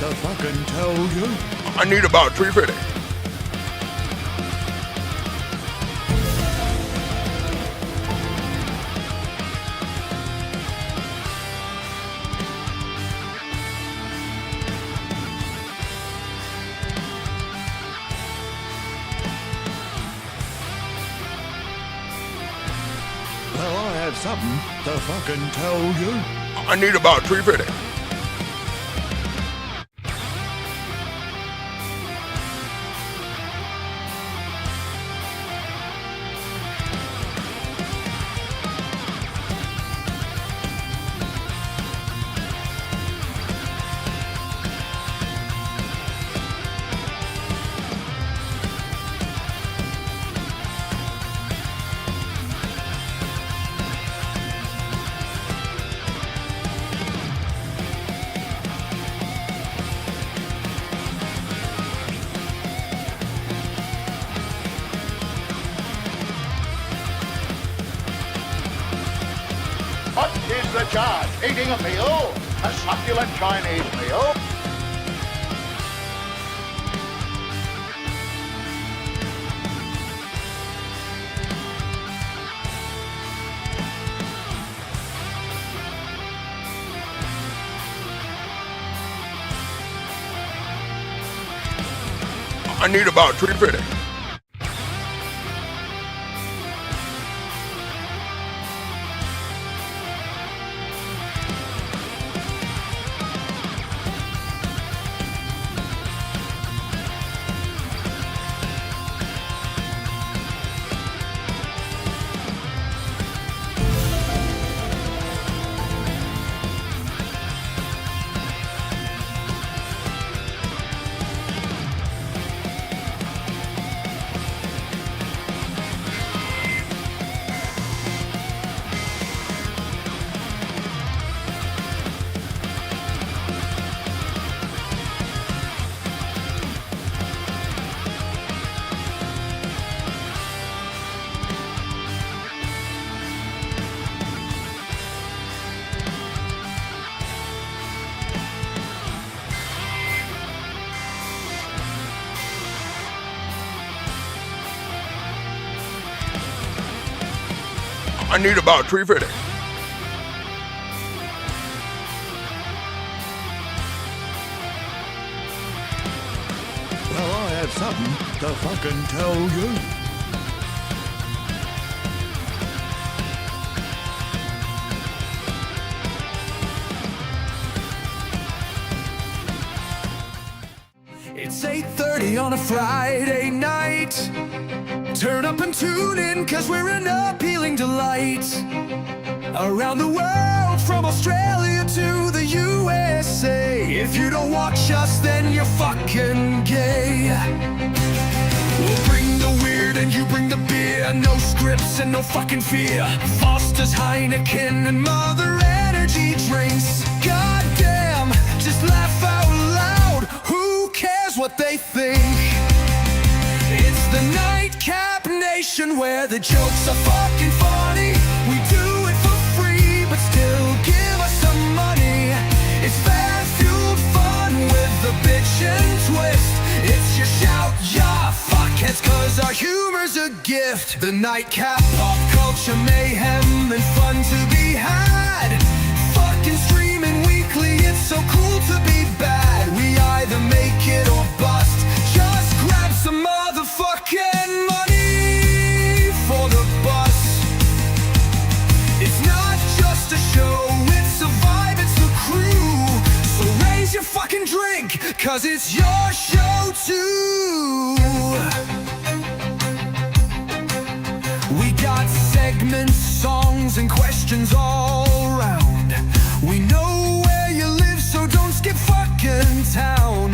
to fucking tell you. I need about 350. Well, I have something to fucking tell you. I need about 350. What is the charge? Eating a meal? A succulent Chinese meal? I need about 350. I need about 350. Well, I have something to fucking tell you. It's 8:30 on a Friday night. Turn up and tune in, cause we're an appealing delight. Around the world, from Australia to the USA. If you don't watch us, then you're fucking gay. We'll bring the weird and you bring the beer. No scripts and no fucking fear. Foster's, Heineken and Mother Energy drinks. Goddamn, just laugh out loud. Who cares what they think? It's the Nightcap Nation, where the jokes are fucking funny. We do it for free, but still give us some money. It's fan-fueled fun with the bitch and twist. It's your shout, yeah, fuckheads, cause our humor's a gift. The Nightcap, pop culture mayhem and fun to be had. Fucking streaming weekly, it's so cool to be bad. We either make it or bust. Just grab some motherfucking money for the bus. It's not just a show, it's a vibe, it's the crew. So raise your fucking drink, cause it's your show too. We got segments, songs, and questions all around. We know where you live, so don't skip fucking town.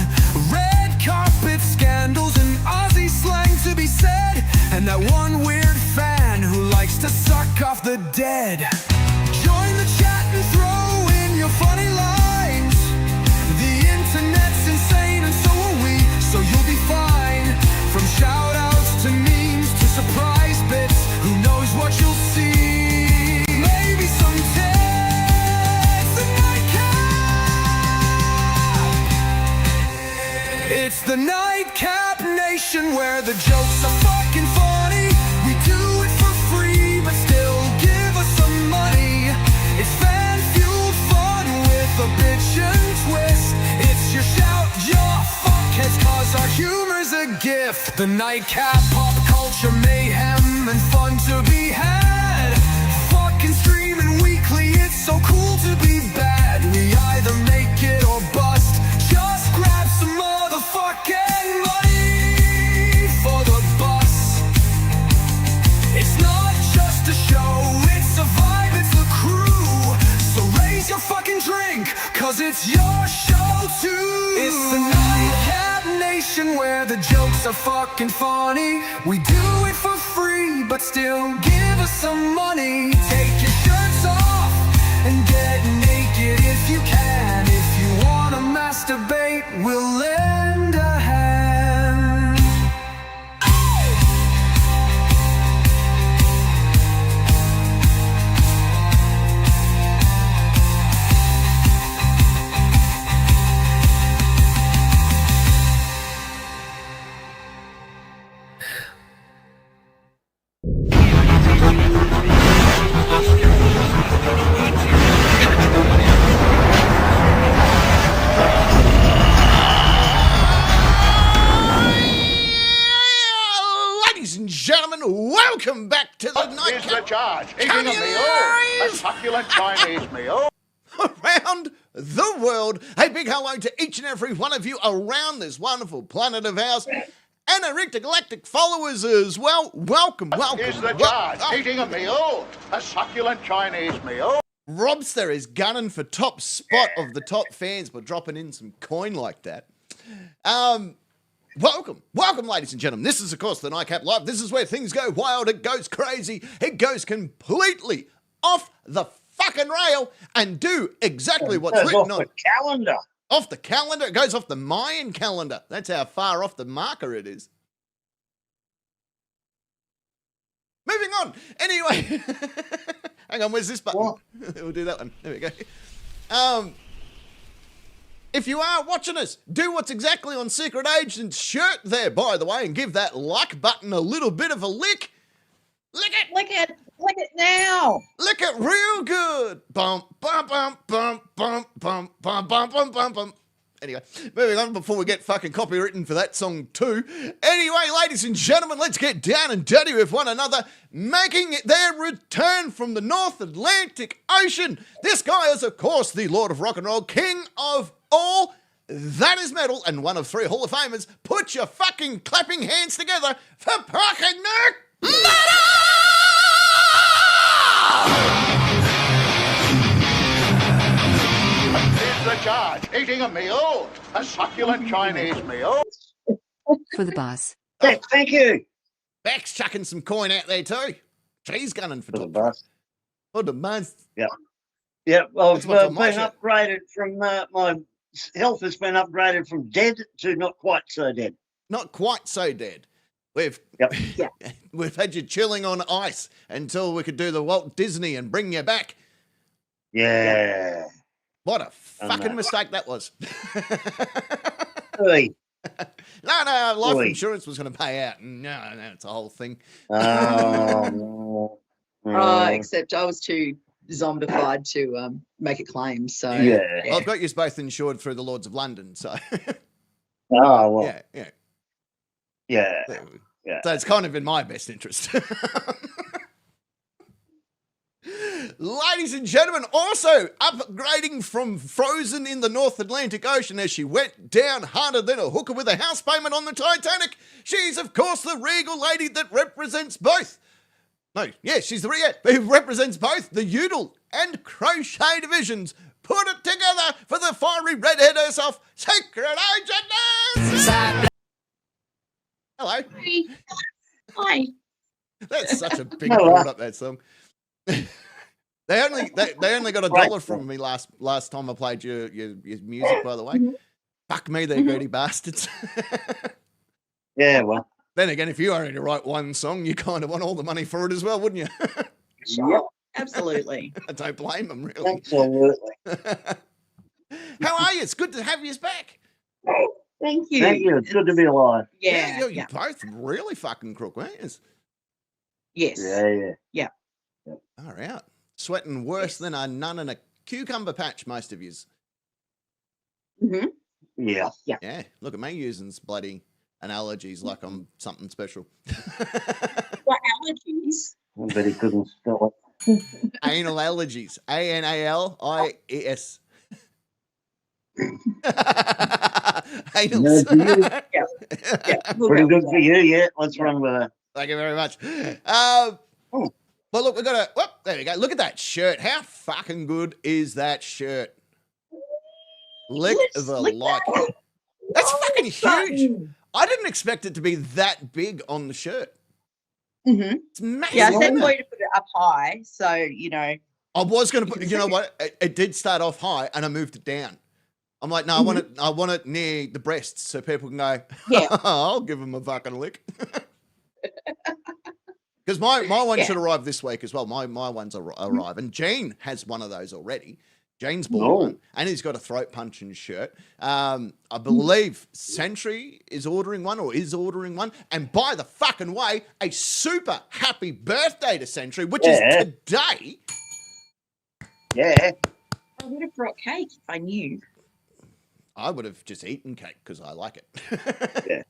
Red carpet scandals and Aussie slang to be said, and that one weird fan who likes to suck off the dead. Join the chat and throw in your funny lines. The internet's insane and so are we, so you'll be fine. From shout-outs to memes to surprise bits, who knows what you'll see. Maybe some tits. The Nightcap where the jokes are fucking funny. We do it for free, but still give us some money. It's fan-fueled fun with a bitch and twist. It's your shout, your fuckheads, cause our humor's a gift. The nightcap, pop culture, mayhem, and fun to be had. Fucking streaming weekly, it's so cool to be bad. We either make it or bust. Just grab some motherfucking money for the bus. It's not just a show, it's a vibe, it's the crew. So raise your fucking drink, cause it's your show too. It's the Nightcap Nation where the jokes are fucking funny. We do it for free, but still give us some money. Take your shirts off and get naked if you can. If you wanna masturbate, we'll lend a hand. Ladies and gentlemen, welcome back to the What is the nightcap charge? Eating a meal, a succulent Chinese meal. around the world. A big hello to each and every one of you around this wonderful planet of ours. And our intergalactic followers as well. Welcome. Is the charge? Eating a meal, a succulent Chinese meal. Robster is gunning for top spot of the top fans by dropping in some coin like that. Welcome, ladies and gentlemen. This is, of course, the Nightcap Live. This is where things go wild, it goes crazy, it goes completely off the fucking rail and do exactly what's written on the calendar. Off the calendar. It goes off the Mayan calendar. That's how far off the marker it is. Moving on. Anyway. Hang on, where's this button? What? We'll do that one. There we go. If you are watching us, do what's exactly on Secret Agent's shirt there, by the way, and give that like button a little bit of a lick. Lick it. Lick it now. Lick it real good. Bump, bump, bump, bump, bump, bump, bump, bump, bump, bump, bump. Anyway, moving on before we get fucking copywritten for that song too. Anyway, ladies and gentlemen, let's get down and dirty with one another, making their return from the North Atlantic Ocean. This guy is, of course, the Lord of Rock and Roll, King of all that is metal, and one of 3 Hall of Famers. Put your fucking clapping hands together for fucking Nick Is the charge? Eating a meal, a succulent Chinese meal. For the boss. Thank you. Beck's chucking some coin out there too. She's gunning for For the top. bus. For the bus. Yeah, well, That's I've what's on my been shirt. upgraded from, my health has been upgraded from dead to not quite so dead. Not quite so dead. We've Yep. Yeah. we've had you chilling on ice until we could do the Walt Disney and bring you back. Yeah. What a And fucking that. mistake that was. Hey. No, life Oi. insurance was going to pay out. No, it's a whole thing. No. Except I was too zombified to make a claim. So Yeah. Well, I've got you both insured through the Lords of London, so Oh, well. yeah. Yeah. There we- Yeah. So it's kind of in my best interest. Ladies and gentlemen, also upgrading from Frozen in the North Atlantic Ocean as she went down harder than a hooker with a house payment on the Titanic. She's, of course, the regal lady that represents both. No, yeah, she's the who represents both the Udall and Crochet divisions. Put it together for the fiery redhead herself, Secret Agent Nurse. Hello. Hi. That's such a big Hello. build up, that song. They only got $1 from me last time I played your music, by the way. Fuck me, they're greedy bastards. Yeah, well. Then again, if you only write one song, you kind of want all the money for it as well, wouldn't you? Yep. Absolutely. I don't blame them, really. Absolutely. How are you? It's good to have you back. Thank you. Thank you. It's good to be alive. Yeah. you're Yeah. both really fucking crook, weren't you? Yes. Yeah. All right. Sweating worse Yes. than a nun in a cucumber patch, most of yous. Mhm. Yeah. Yeah, look at me using bloody analogies like I'm something special. What allergies? I bet he couldn't spell it. Anal allergies. ANALIES. Anal. No, to you. Yeah. We'll Pretty go good with for you. Yeah. Let's run with it. Thank you very much. Oh. Well, look, we've got a. Whoop, there we go. Look at that shirt. How fucking good is that shirt? Lick Let's the lick like. that. That's Oh, fucking fun. huge. I didn't expect it to be that big on the shirt. Mhm. It's massive. Yeah, I said isn't for it? you to put it up high, so you know. I was going to put. can You know see what? It did start off high, and I moved it down. I'm like, no, I want it. I want it near the breasts, so people can go. Yeah. I'll give them a fucking lick. Because my one Yeah. should arrive this week as well. My ones arrive, and Gene has one of those already. Jane's bought Oh. one, and he's got a throat punching shirt. I believe Sentry is ordering one, or is ordering one. And by the fucking way, a super happy birthday to Sentry, which is Yeah. today. Yeah. I would have brought cake if I knew. I would have just eaten cake because I like it. Yeah.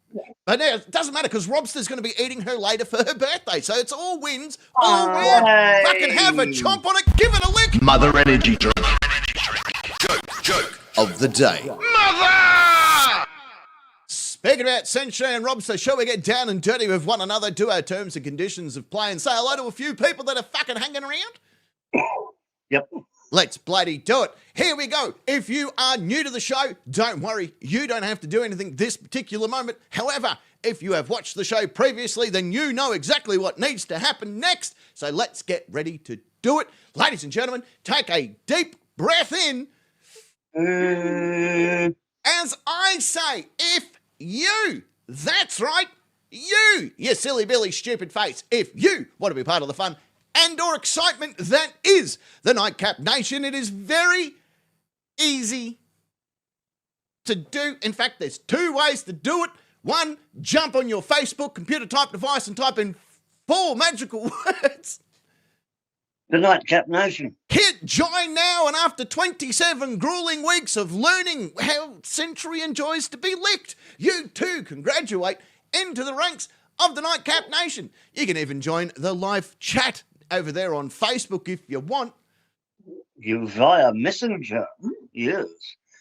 But now it doesn't matter because Robster's going to be eating her later for her birthday. So it's all wins, all round. Hey. Fucking have a chomp on it, give it a lick. Mother energy drink. Joke of the day. Mother! Speaking about Sentry and Robster, shall we get down and dirty with one another, do our terms and conditions of play, and say hello to a few people that are fucking hanging around? Yep. Let's bloody do it. Here we go. If you are new to the show, don't worry. You don't have to do anything this particular moment. However, if you have watched the show previously, then you know exactly what needs to happen next. So let's get ready to do it. Ladies and gentlemen, take a deep breath in. As I say, if you, that's right, you silly Billy stupid face, if you want to be part of the fun and or excitement that is the Nightcap Nation, it is very easy to do. In fact, there's two ways to do it. One, jump on your Facebook computer type device and type in 4 magical words. The Nightcap Nation. Hit join now, and after 27 grueling weeks of learning how Sentry enjoys to be licked, you too can graduate into the ranks of the Nightcap Nation. You can even join the live chat over there on Facebook if you want. You via Messenger. Yes.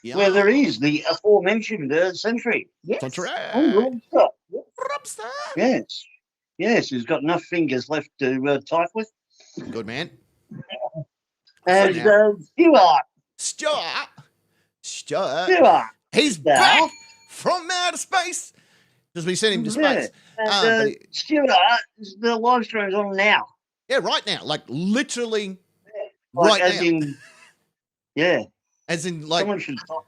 Yeah. Where there is the aforementioned Sentry. Yes. Sentry. Oh, Robster. Robster. Yes. Yes, he's got enough fingers left to type with. Good man. And now. Stuart. Stuart. He's Yeah. back from outer space. Because we sent him to space. And but he- Stuart, the live stream's on now. yeah, right now. Like literally Like, right as now. in, yeah. As in like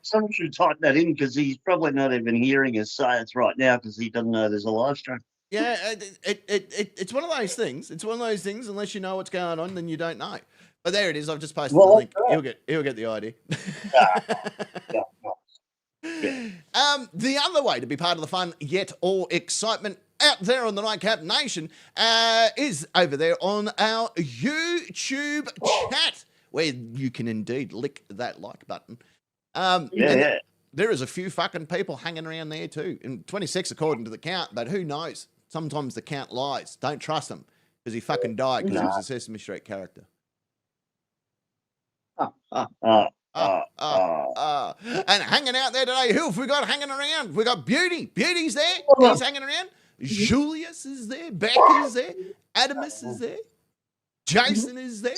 Someone should type that in because he's probably not even hearing us say it's right now because he doesn't know there's a live stream. yeah, it's one of those things. It's one of those things. Unless you know what's going on, then you don't know. But there it is. I've just posted Well, the link. that's right. He'll get the idea. Yeah. The other way to be part of the fun, yet or excitement out there on the Nightcap Nation is over there on our YouTube chat, where you can indeed lick that like button. And Yeah. there is a few fucking people hanging around there too. And 26 according to the count, but who knows? Sometimes the count lies. Don't trust him because he fucking died because he was a Sesame Street character. And hanging out there today, who have we got hanging around? We got Beauty. Beauty's there. He's hanging around. Julius is there. Beck is there. Adamus is there. Jason is there.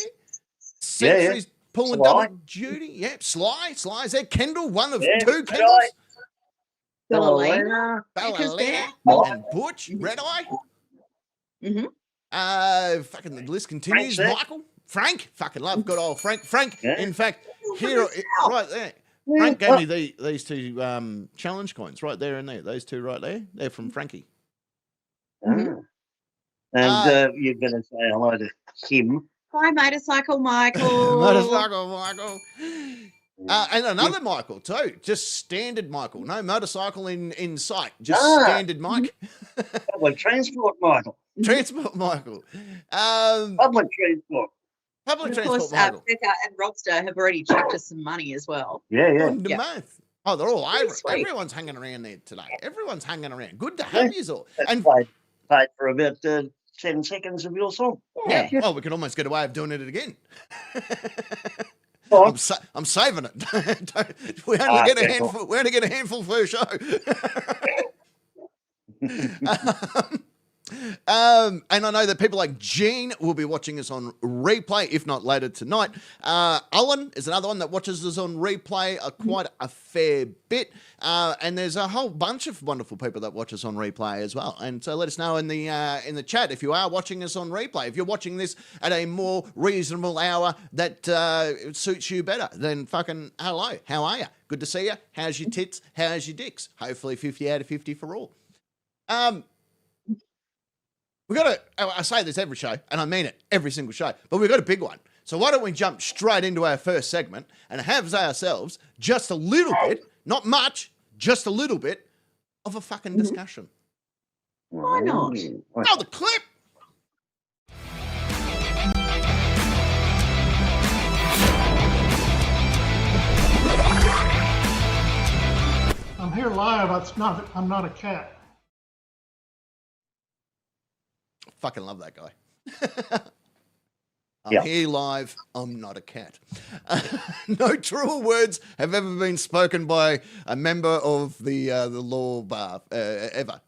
Sentry's pulling Sly. double duty. Yep. Sly's there. Kendall, one of Yeah, two Red Kendalls. Eye. Ballerina. Becca's there. Ballerina and Butch. Red Eye. Mhm. Fucking the list continues. Frank's there. Michael. Frank. Fucking love good old Frank. Frank, Yeah. in fact, here, right there. Frank gave me these two challenge coins right there and there. Those two right there. They're from Frankie. And you're going to say hello to him. Hi, Motorcycle Michael. Motorcycle Michael. And another Michael too, just standard Michael, no motorcycle in sight, just Ah. standard Mike. Public transport, Michael. Transport Michael. Public transport. Public And of transport course, Michael. Becca and Robster have already chucked us some money as well. Yeah, yeah. On demand. Oh, they're all over it. sweet. Everyone's hanging around there today. Everyone's hanging around. Good to have you all. That's And paid for about 10 seconds of your song. yeah, well, we can almost get away with doing it again. Oh, I'm saving it. we only get a okay, handful. We only get a handful per show. And I know that people like Jean will be watching us on replay, if not later tonight. Owen is another one that watches us on replay quite a fair bit. And there's a whole bunch of wonderful people that watch us on replay as well. And so let us know in the chat if you are watching us on replay. If you're watching this at a more reasonable hour that suits you better, then fucking hello. How are you? Good to see you. How's your tits? How's your dicks? Hopefully 50 out of 50 for all. We've got to, I say this every show, and I mean it, every single show, but we've got a big one. So why don't we jump straight into our first segment and have ourselves just a little bit, not much, just a little bit of a fucking discussion. Why not? Oh, the clip! I'm here live. I'm not a cat. Fucking love that guy. I'm Yeah. here live. I'm not a cat. No truer words have ever been spoken by a member of the law bar ever.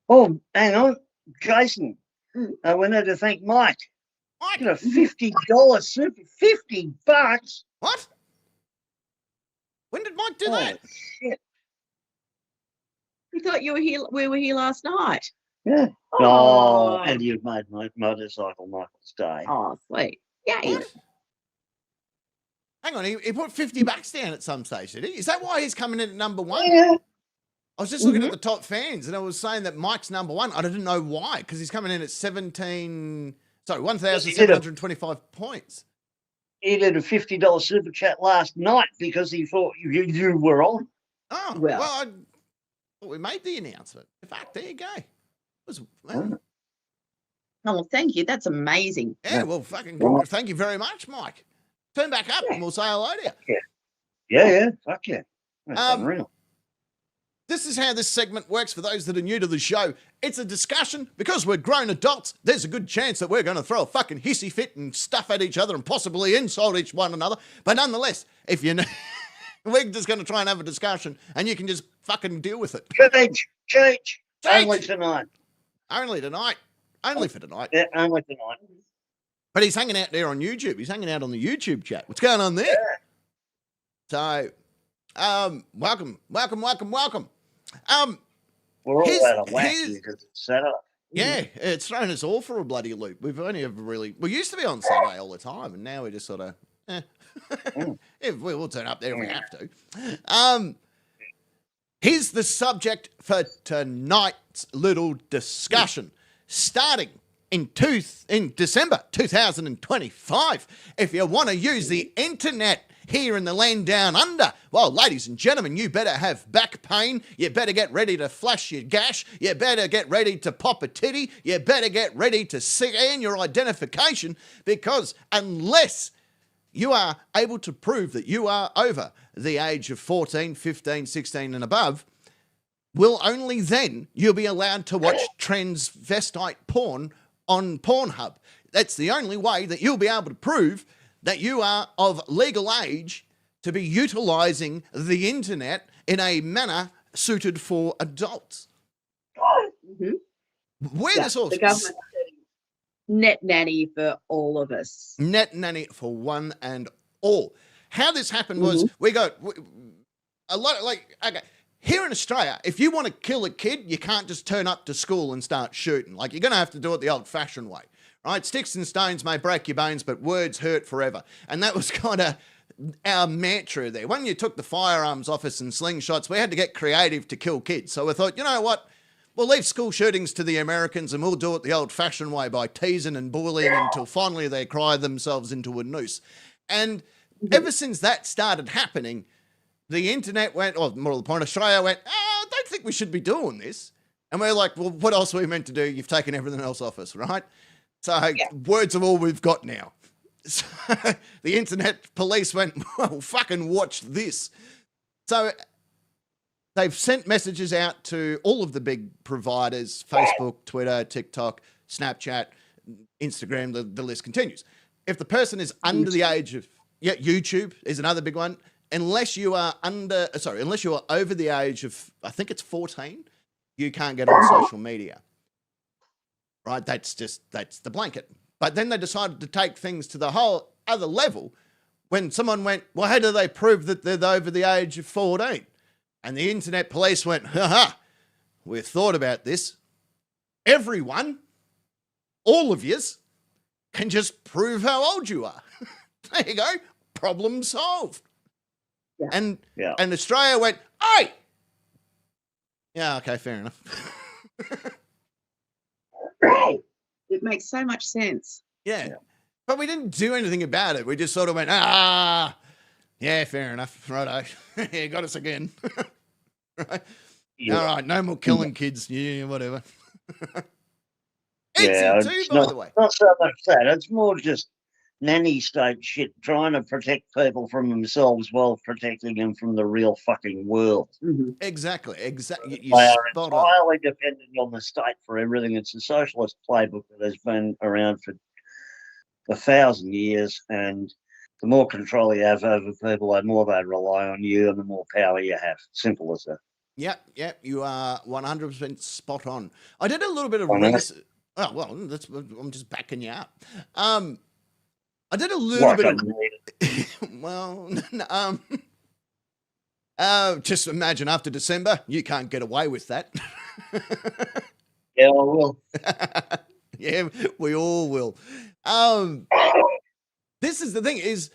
Oh, hang on. Jason, we need to thank Mike. Mike, Got a $50 super, $50. what? When did Mike do Oh, that? shit. We thought we were here last night. Yeah. Oh. Oh, and you've made my motorcycle Michael's day. Oh, sweet. Yay. What? Hang on, he put $50 down at some stage, did he? Is that why he's coming in at number one? Yeah. I was just looking at the top fans and I was saying that Mike's number one. I didn't know why, because he's coming in at 1,725 points. He did a $50 super chat last night because he thought you were on. Oh, Well. well, I thought we made the announcement. In fact, there you go. It was, well, Oh, thank you. That's amazing. yeah, well, fucking thank you very much, Mike. Turn back up and we'll say hello to you. Yeah, fuck yeah. That's Um, unreal. This is how this segment works for those that are new to the show. It's a discussion. Because we're grown adults, there's a good chance that we're going to throw a fucking hissy fit and stuff at each other and possibly insult each one another. But nonetheless, if you know, we're just going to try and have a discussion and you can just fucking deal with it. Church. Only tonight. Only tonight. Only for tonight. Yeah, only tonight. But he's hanging out there on YouTube. He's hanging out on the YouTube chat. What's going on there? So, welcome. We're all Here's- out of whack here's- because it's set up. Yeah, it's thrown us all for a bloody loop. We've only ever we used to be on Saturday all the time, and now we just sort of, if we'll turn up there if we have to. Here's the subject for tonight's little discussion. Starting in December 2025, if you want to use the internet here in the land down under, well, ladies and gentlemen, you better have back pain. You better get ready to flash your gash. You better get ready to pop a titty. You better get ready to scan your identification, because unless you are able to prove that you are over the age of 14, 15, 16 and above, will only then you'll be allowed to watch transvestite porn on Pornhub. That's the only way that you'll be able to prove that you are of legal age to be utilising the internet in a manner suited for adults. Mhm. Where Yeah, this all the government net nanny for all of us. net nanny for one and all. How this happened was we got a lot, like, okay, here in Australia, if you want to kill a kid, you can't just turn up to school and start shooting. Like, you're going to have to do it the old-fashioned way, right? Sticks and stones may break your bones, but words hurt forever. And that was kind of our mantra there. When you took the firearms office and slingshots, we had to get creative to kill kids. So we thought, you know what? We'll leave school shootings to the Americans and we'll do it the old-fashioned way by teasing and bullying until finally they cry themselves into a noose. And ever since that started happening, the internet went, or more to the point, Australia went, I don't think we should be doing this. And we're like, well, what else are we meant to do? You've taken everything else off us, right? So words are all we've got now. So the internet police went, well, fucking watch this. So they've sent messages out to all of the big providers, Facebook, Twitter, TikTok, Snapchat, Instagram, the list continues. If the person is under the age of, YouTube is another big one. Unless you are over the age of, I think it's 14, you can't get on social media. Right? That's the blanket. But then they decided to take things to the whole other level when someone went, well, how do they prove that they're over the age of 14? And the internet police went, we've thought about this. Everyone, all of yous, can just prove how old you are. There you go. Problem solved. Yeah. And Australia went, hey! Yeah, okay, fair enough. Right. It makes so much sense. Yeah. But we didn't do anything about it. We just sort of went, yeah, fair enough. Righto. Yeah, got us again. Right? Yeah. All right, no more killing kids. Yeah, whatever. Yeah, Etsy too, by the way. Not so much that. It's more just nanny state shit, trying to protect people from themselves while protecting them from the real fucking world. Exactly. They You're are spot on. entirely dependent on the state for everything. It's a socialist playbook that has been around for 1,000 years, and the more control you have over people, the more they rely on you and the more power you have. Simple as that. Yep, you are 100% spot on. I did a little bit of I know. research. Oh, well, I'm just backing you up. I did a little bit of, well, just imagine after December, you can't get away with that. Yeah, I will. Yeah, we all will. This is the thing is,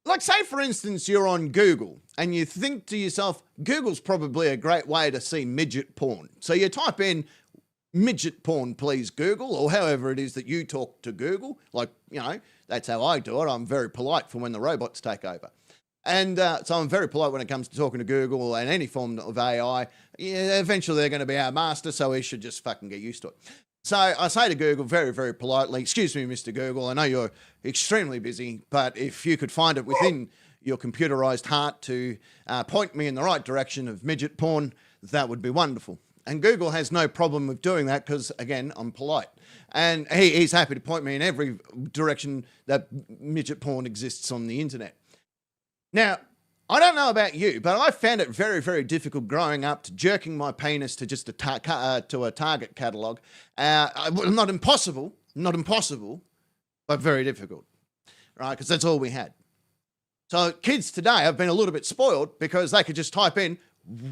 like, say, for instance, you're on Google and you think to yourself, Google's probably a great way to see midget porn. So you type in midget porn, please, Google, or however it is that you talk to Google. Like, that's how I do it. I'm very polite for when the robots take over. And so I'm very polite when it comes to talking to Google and any form of AI. Yeah, eventually they're going to be our master, so we should just fucking get used to it. So I say to Google very, very politely, excuse me, Mr. Google, I know you're extremely busy, but if you could find it within your computerized heart to point me in the right direction of midget porn, that would be wonderful. And Google has no problem with doing that because, again, I'm polite. And he's happy to point me in every direction that midget porn exists on the internet. Now, I don't know about you, but I found it very, very difficult growing up to jerking my penis to just a Target catalogue. Not impossible, but very difficult, right? Because that's all we had. So kids today have been a little bit spoiled because they could just type in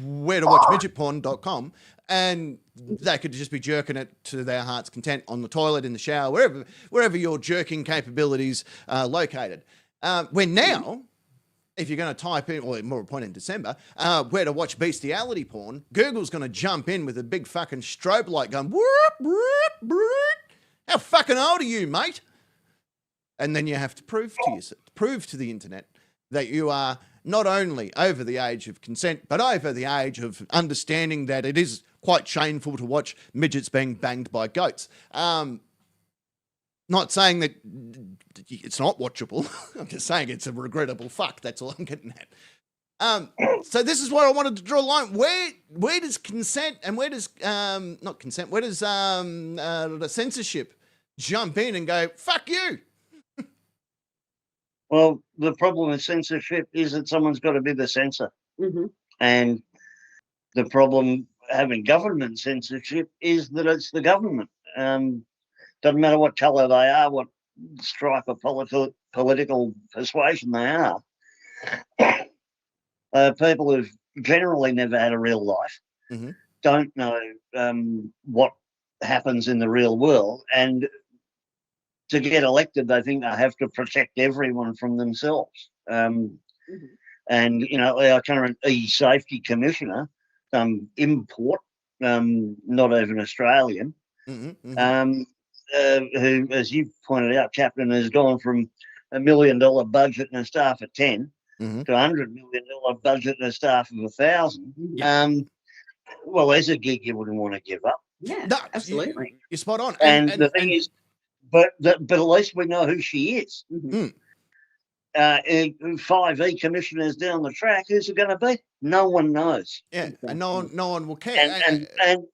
where to watch midgetporn.com and they could just be jerking it to their heart's content on the toilet, in the shower, wherever your jerking capabilities are located. When now, if you're going to type in, or more point in December, where to watch bestiality porn, Google's going to jump in with a big fucking strobe light going, whoop, whoop, whoop. How fucking old are you, mate? And then you have to prove to the internet that you are not only over the age of consent, but over the age of understanding that it is quite shameful to watch midgets being banged by goats. Not saying that it's not watchable. I'm just saying it's a regrettable fuck. That's all I'm getting at. So this is where I wanted to draw a line. Where does consent and where does not consent? Where does the censorship jump in and go, fuck you? Well, the problem with censorship is that someone's got to be the censor. And the problem having government censorship is that it's the government. Doesn't matter what colour they are, what stripe of political persuasion they are. People who've generally never had a real life don't know what happens in the real world, and to get elected, they think they have to protect everyone from themselves. And, our current e-safety commissioner, import, not even Australian, who, as you pointed out, Captain, has gone from $1 million budget and a staff of 10 Mhm. to $100 million budget and a staff of 1,000. Yeah. Well, there's a gig you wouldn't want to give up. Yeah, No, absolutely. You're spot on. And the thing is, but at least we know who she is. Mhm. 5 commissioners down the track, who's it going to be? No one knows. yeah, and no one will care. And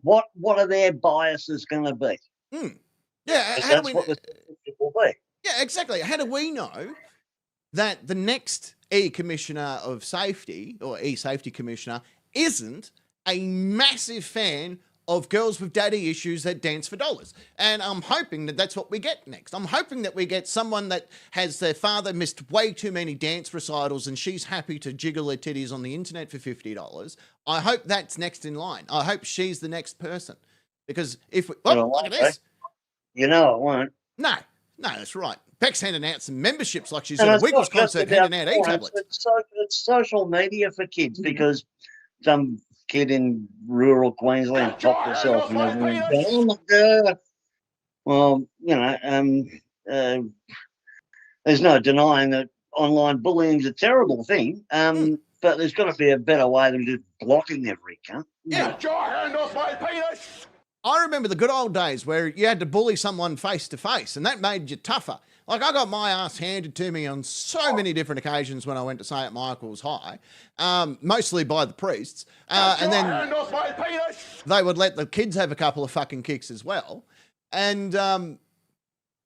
what are their biases going to be? Yeah, Because how do that's we? what the statistic will be. Yeah, exactly. How do we know that the next E-Commissioner of Safety or E-Safety Commissioner isn't a massive fan of girls with daddy issues that dance for dollars? And I'm hoping that that's what we get next. I'm hoping that we get someone that has their father missed way too many dance recitals and she's happy to jiggle her titties on the internet for $50. I hope that's next in line. I hope she's the next person. Because if we... Oh, Well, look at this. You know it won't. No, that's right. Beck's handing out some memberships like she's And at a it's Wiggles not just concert about handing out porn, e-tablets. It's social media for kids Mm-hmm. because some kid in rural Queensland topped herself and everyone going, oh my God. Well, you know, there's no denying that online bullying is a terrible thing, but there's got to be a better way than just blocking every cunt. Yeah. Get your hand off my penis! I remember the good old days where you had to bully someone face to face, and that made you tougher. Like, I got my ass handed to me on so many different occasions when I went to St. Michael's High, mostly by the priests, and then Hand off my penis! they would let the kids have a couple of fucking kicks as well. And, you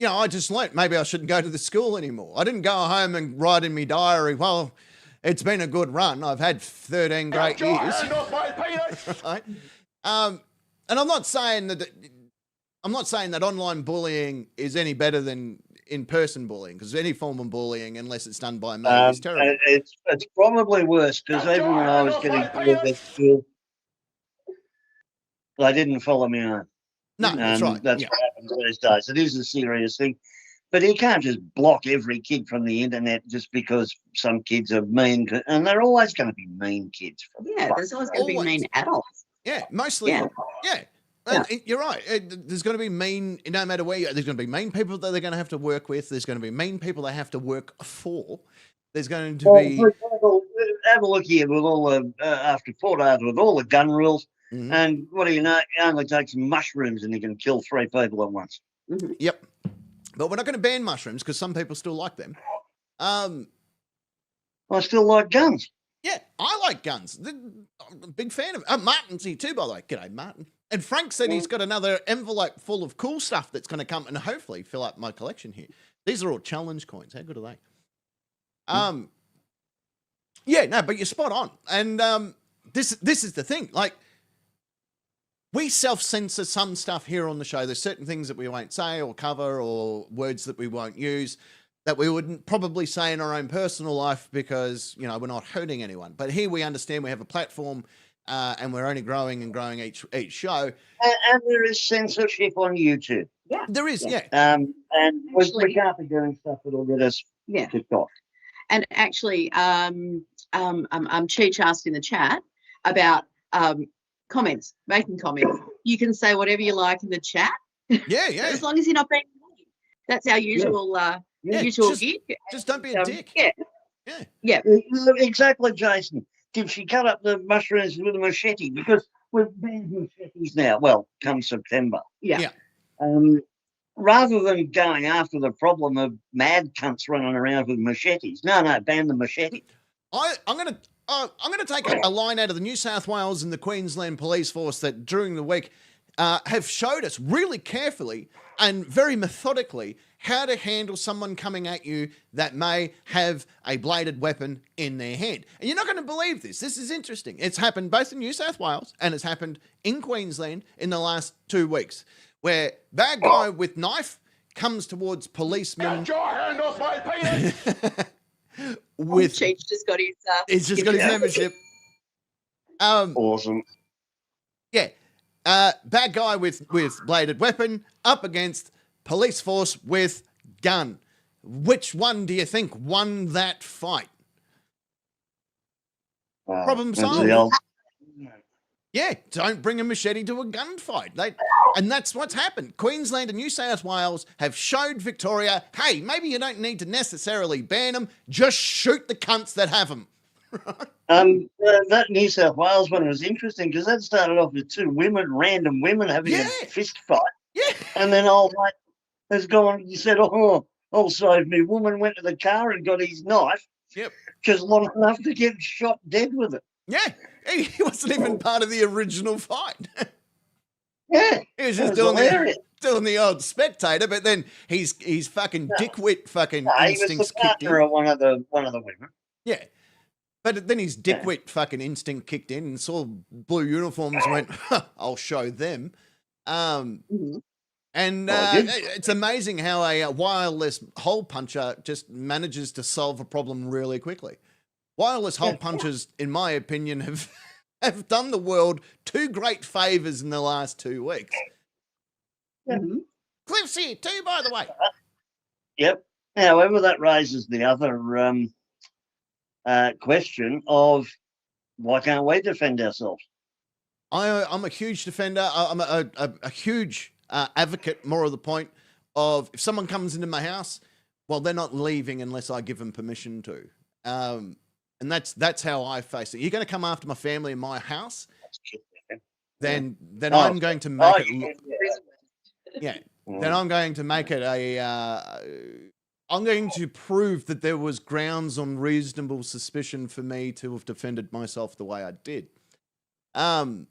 know, I just learnt maybe I shouldn't go to the school anymore. I didn't go home and write in my diary, well, it's been a good run. I've had 13 great Get your years. hand off my penis! Right? And I'm not saying that online bullying is any better than in-person bullying, because any form of bullying, unless it's done by me, is terrible. It's probably worse because even when I was getting bullied at school, they didn't follow me home. No, that's right. That's Yeah. what happens these days. It is a serious thing. But you can't just block every kid from the internet just because some kids are mean. And they're always going to be mean kids. Yeah, there's always going to be Always. mean adults. Yeah, mostly. Yeah. Yeah. You're right. There's going to be mean, no matter where you are, there's going to be mean people that they're going to have to work with. There's going to be mean people they have to work for. There's going to be... For example, have a look here with all the, after Port Arthur, with all the gun rules. Mhm. And what do you know? It only takes mushrooms and you can kill 3 people at once. Yep. But we're not going to ban mushrooms because some people still like them. I still like guns. Yeah, I like guns. I'm a big fan of Martin's here too, by the way. G'day, Martin. And Frank said he's got another envelope full of cool stuff that's going to come and hopefully fill up my collection here. These are all challenge coins. How good are they? Yeah, no, but you're spot on. And this is the thing. Like, we self-censor some stuff here on the show. There's certain things that we won't say or cover or words that we won't use that we wouldn't probably say in our own personal life because, you know, we're not hurting anyone. But here we understand we have a platform and we're only growing and growing each show. And there is censorship on YouTube. Yeah. There is, yeah. And we can't be doing stuff that'll get us Yeah. kicked off. And actually, Cheech asked in the chat about comments, making comments. You can say whatever you like in the chat, Yeah, yeah. as long as you're not being mean. That's our usual usual gig. Just don't be a dick. Yeah. Yeah. Yeah. Exactly, Jason. Did she cut up the mushrooms with a machete? Because we've banned machetes now. Well, come September. Yeah. Yeah. Rather than going after the problem of mad cunts running around with machetes, no, ban the machete. I'm gonna take a line out of the New South Wales and the Queensland Police Force that during the week have showed us really carefully and very methodically how to handle someone coming at you that may have a bladed weapon in their hand. And you're not going to believe this. This is interesting. It's happened both in New South Wales and it's happened in Queensland in the last 2 weeks, where bad guy with knife comes towards policeman. Get your hand off my penis! With Cheech just got his. he's just got his membership. Awesome. Yeah. Bad guy with bladed weapon up against police force with gun. Which one do you think won that fight? Problem That's solved. the old- Yeah, don't bring a machete to a gunfight. And that's what's happened. Queensland and New South Wales have showed Victoria, hey, maybe you don't need to necessarily ban them, just shoot the cunts that have them. That New South Wales one was interesting because that started off with two random women having a fist fight. Yeah. And then old mate has gone, he said, oh, save me. Woman went to the car and got his knife. Yep. Just long enough to get shot dead with it. Yeah. He wasn't even part of the original fight. Yeah. He was just doing the old spectator, but then he's fucking dickwit fucking instincts he was the kicked in. partner of one of the women. Yeah. But then his dickwit fucking instinct kicked in and saw blue uniforms and went, I'll show them. And it's amazing how a wireless hole puncher just manages to solve a problem really quickly. Wireless hole punchers, in my opinion, have done the world two great favours in the last 2 weeks. Mm-hmm. Cliff's here too, by the way. Yep. However, that raises the other question of why can't we defend ourselves? I'm a huge defender. I'm a huge advocate, more of the point of if someone comes into my house, well, they're not leaving unless I give them permission to. And that's how I face it. You're going to come after my family in my house, then I'm going to make it. Then I'm going to make it I'm going to prove that there was grounds on reasonable suspicion for me to have defended myself the way I did. And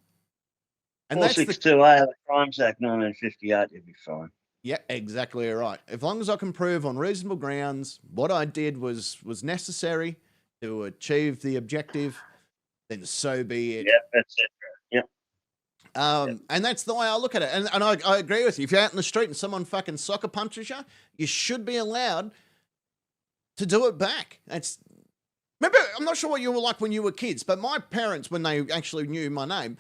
that's 462A of the Crimes Act 1958, you'll be fine. Yeah, exactly right. As long as I can prove on reasonable grounds what I did was necessary to achieve the objective, then so be it. Yep, that's it. Yep. And that's the way I look at it. And I agree with you. If you're out in the street and someone fucking soccer punches you, you should be allowed to do it back. Remember, I'm not sure what you were like when you were kids, but my parents, when they actually knew my name,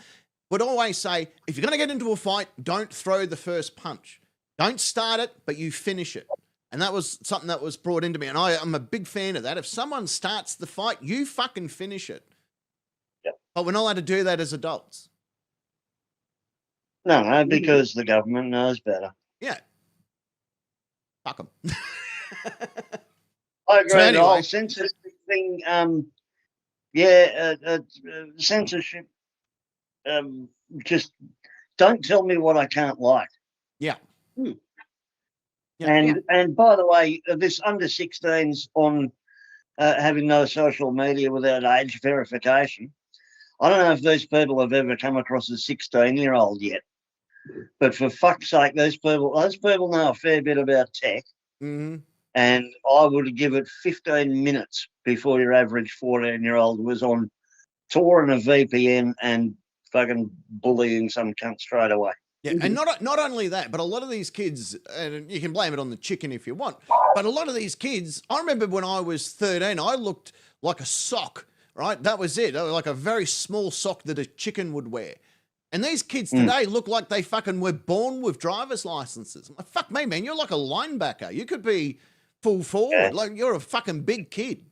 would always say, if you're going to get into a fight, don't throw the first punch. Don't start it, but you finish it. And that was something that was brought into me. And I'm a big fan of that. If someone starts the fight, you fucking finish it. Yep. But we're not allowed to do that as adults. No, because the government knows better. Yeah. Fuck them. I agree. So anyway, the whole censorship thing, censorship, just don't tell me what I can't like. Yeah. And by the way, this under 16s on having no social media without age verification, I don't know if these people have ever come across a 16-year-old yet. But for fuck's sake, those people know a fair bit about tech. Mm-hmm. And I would give it 15 minutes before your average 14-year-old was on touring a VPN and fucking bullying some cunt straight away. Yeah, and not only that, but a lot of these kids, and you can blame it on the chicken if you want, but a lot of these kids, I remember when I was 13, I looked like a sock, right? That was it, like a very small sock that a chicken would wear. And these kids today look like they fucking were born with driver's licenses. I'm like, fuck me, man, you're like a linebacker. You could be full forward. Like, you're a fucking big kid.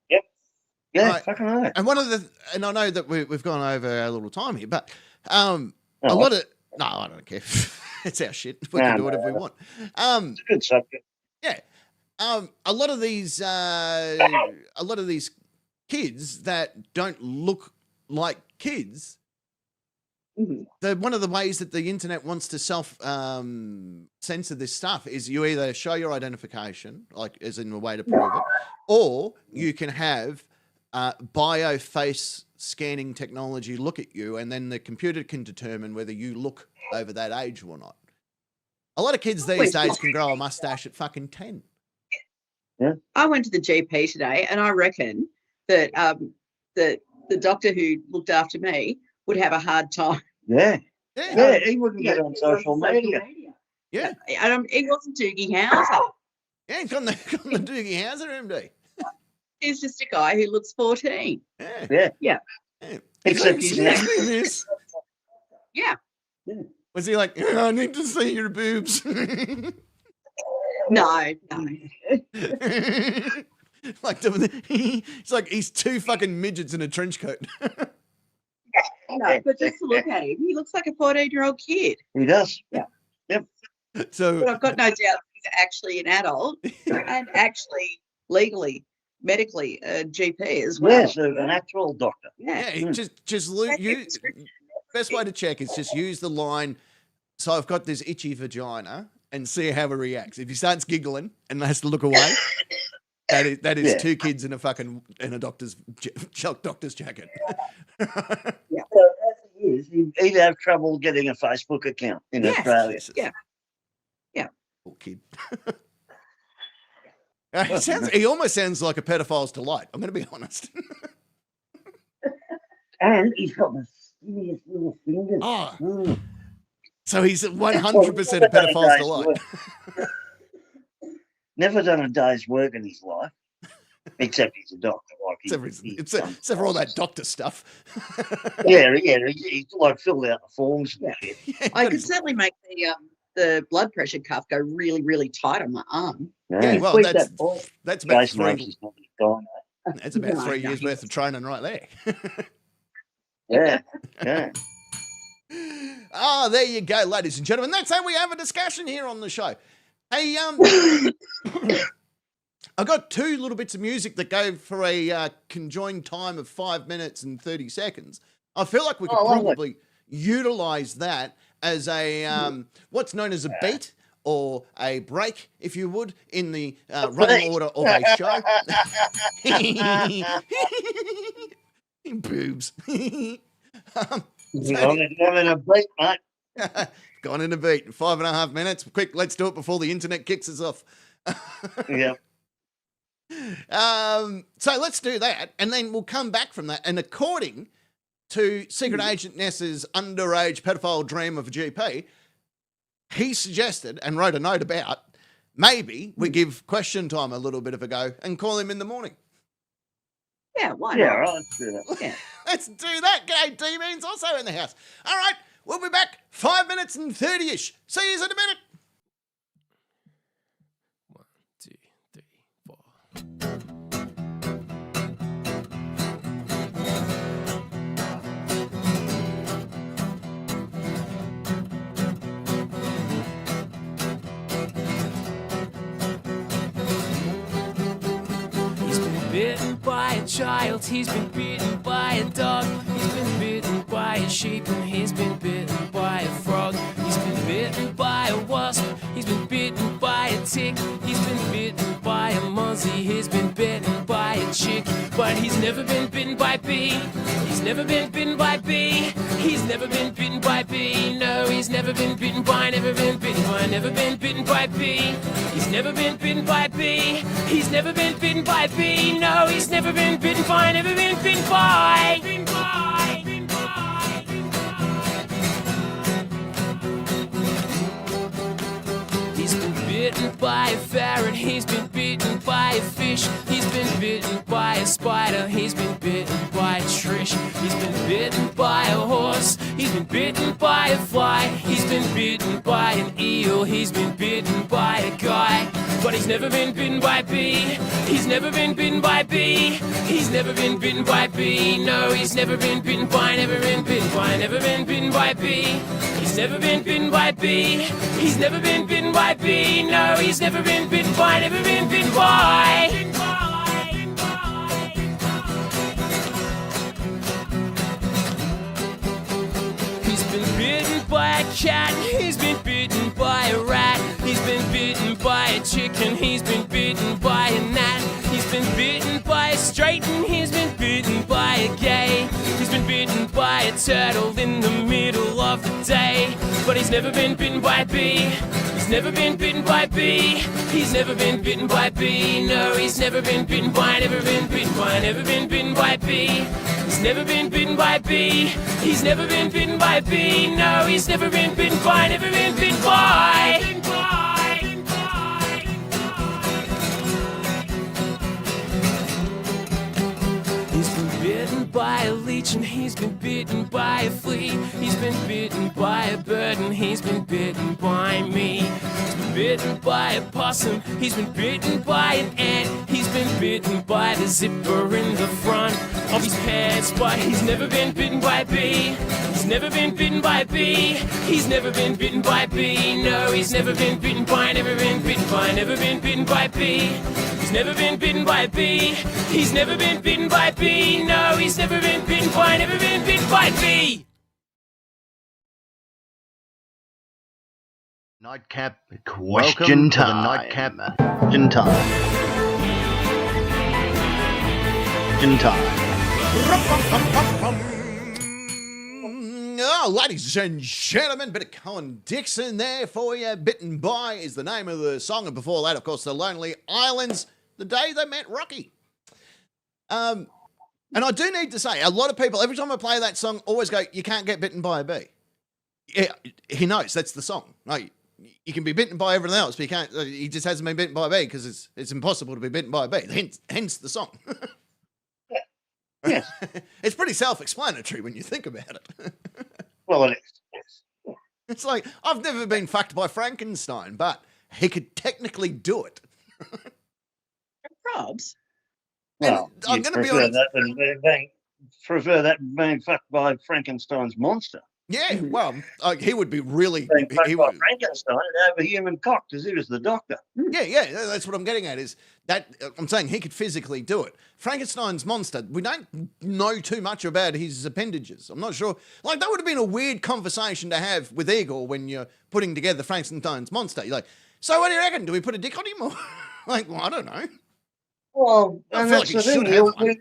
Yep. Yeah, right. Fucking right. And I know that we've gone over our little time here, but a lot of, no, I don't care. It's our shit. We can do whatever we want. It's a good subject. Yeah. A lot of these kids that don't look like kids, one of the ways that the internet wants to censor this stuff is you either show your identification, like as in a way to prove it, or you can have bio face scanning technology look at you, and then the computer can determine whether you look over that age or not. A lot of kids these days can grow a mustache at fucking 10. Yeah. I went to the GP today, and I reckon that the doctor who looked after me would have a hard time. Yeah, he wouldn't get on social media. Yeah, he wasn't Doogie Howser. Yeah, he's got the Doogie Howser MD. He's just a guy who looks 14. Yeah. Except he's this. Yeah. Was he like, I need to see your boobs? No. Like, it's like he's two fucking midgets in a trench coat. No, but just to look at him, he looks like a 14-year-old kid. He does. Yeah. Yep. So But I've got no doubt he's actually an adult and actually legally, medically a GP as well. Yes, an actual doctor. yeah, Yeah. just Take your you. prescription. Best way to check is just use the line. So I've got this itchy vagina, and see how he reacts. If he starts giggling and has to look away, that is Yeah. two kids in a doctor's jacket. So as he is, he'd have trouble getting a Facebook account in Yes. Australia. Jesus. Yeah. Poor kid. He almost sounds like a pedophile's delight. I'm going to be honest. And he's got the skinniest little fingers. Oh, Mm. so he's 100% a pedophile's delight. Never done a day's work in his life, except he's a doctor. Like Except for all that doctor stuff. Yeah, he's like filled out the forms and shit. Yeah, I got could his- certainly make the blood pressure cuff go really, really tight on my arm. Yeah, well, Squeeze that's that ball. that's about Jason knows three. he's not going to That's about No, 3 no, years worth of training right there. die. Yeah. Oh, there you go, ladies and gentlemen. That's how we have a discussion here on the show. Hey, I got two little bits of music that go for a conjoined time of 5 minutes and 30 seconds. I feel like we could lovely. probably utilize that as a what's known as a beat or a break, if you would, in the running order of a show. Boobs. I'm in a beat, mate. Gone in a beat. 5.5 minutes. Quick, let's do it before the internet kicks us off. Yeah. So let's do that, and then we'll come back from that. And according to Secret Agent Ness's underage pedophile dream of a GP, he suggested and wrote a note about maybe we give question time a little bit of a go and call him in the morning. Yeah, why Yeah, not? all right, let's do that. Yeah. Let's do that. G'day, D-Man's also in the house. All right, we'll be back 5 minutes and 30-ish. See you in a minute. 1, 2, 3, 4. He's been bitten by a child, he's been bitten by a dog, he's been bitten by a sheep, and he's been bitten by a frog. He's been bitten by a wasp, he's been bitten by a tick, he's been bitten by a muzzy, he's been bitten by a chick, but he's never been bitten by B. He's never been bitten by B. He's never been bitten by B. No, he's never been bitten by, never been bitten by, never been bitten by B. He's never been bitten by B. He's never been bitten by B. No, he's never been bitten by, never been bitten by. Bitten by, bitten by, bitten by. He's been bitten by a ferret, he's been bitten by a fish, he's been bitten by a spider, he's been bitten by a trish, he's been bitten by a horse, he's been bitten by a fly, he's been bitten by an eel, he's been bitten by a guy, but he's never been bitten by B. He's never been bitten by B. He's never been bitten by B. No, he's never been bitten by, never been bitten by, never been bitten by B. He's never been bitten by B. He's never been bitten by B. No, he's never been bitten by, never been bitten by. He's been bitten by a cat, he's been bitten by a rat, he's been bitten by a chicken, he's been bitten by a gnat, he's been bitten by a straighten, he's been bitten by a gay, he's been bitten by a turtle in the middle of the day, but he's never been bitten by B. He's never been bitten by B. He's never been bitten by B. No, he's never been bitten by, never been bitten by, never been bitten by B. He's never been bitten by B. He's never been bitten by B. No, he's never been bitten by, never been bitten by. He's been bitten by a leech and he's been bitten by a flea. He's been bitten by a bird and he's been bitten by me. He's been bitten by a possum. He's been bitten by an ant. He's been bitten by the zipper in the front of his pants, but he's never been bitten by a bee. He's never been bitten by a bee. He's never been bitten by a bee. No, he's never been bitten by, never been bitten by, never been bitten by a bee. He's never been bitten by a bee. He's never been bitten by a bee. No, he's never been bitten by, never been bitten by a bee. Nightcap question time. Nightcap question time. Question time. Oh, ladies and gentlemen, bit of Colin Dixon there for you. Bitten By is the name of the song. And before that, of course, The Lonely Islands, The Day They Met Rocky. And I do need to say, a lot of people, every time I play that song, always go, you can't get bitten by a bee. Yeah, he knows that's the song. Like, you can be bitten by everything else, but you can't. He just hasn't been bitten by a bee because it's impossible to be bitten by a bee. Hence the song. Yes. It's pretty self-explanatory when you think about it. Well, it is. Yes. It's like, I've never been fucked by Frankenstein, but he could technically do it. Probs. Well, I'm going to be prefer honest. that than prefer that than being fucked by Frankenstein's monster. Yeah, well, he would be really. Being fucked He by would, Frankenstein and have a human cock because he was the doctor. yeah, that's what I'm getting at. Is that I'm saying he could physically do it. Frankenstein's monster. We don't know too much about his appendages. I'm not sure. Like, that would have been a weird conversation to have with Igor when you're putting together Frankenstein's monster. You're like, so what do you reckon? Do we put a dick on him or like? Well, I don't know. Well, I and feel that's like the he thing. should have one.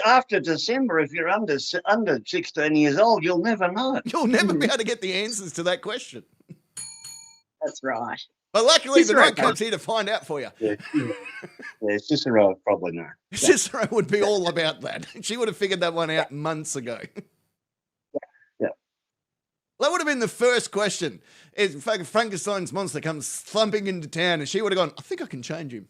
After December, if you're under 16 years old, you'll never know. You'll never be able to get the answers to that question. That's right. But luckily, the Cicero. nightcap's here to find out for you. Yeah, Cicero would probably know. Cicero would be all about that. She would have figured that one out months ago. Yeah. That would have been the first question. Is Frankenstein's monster comes thumping into town, and she would have gone, I think I can change him.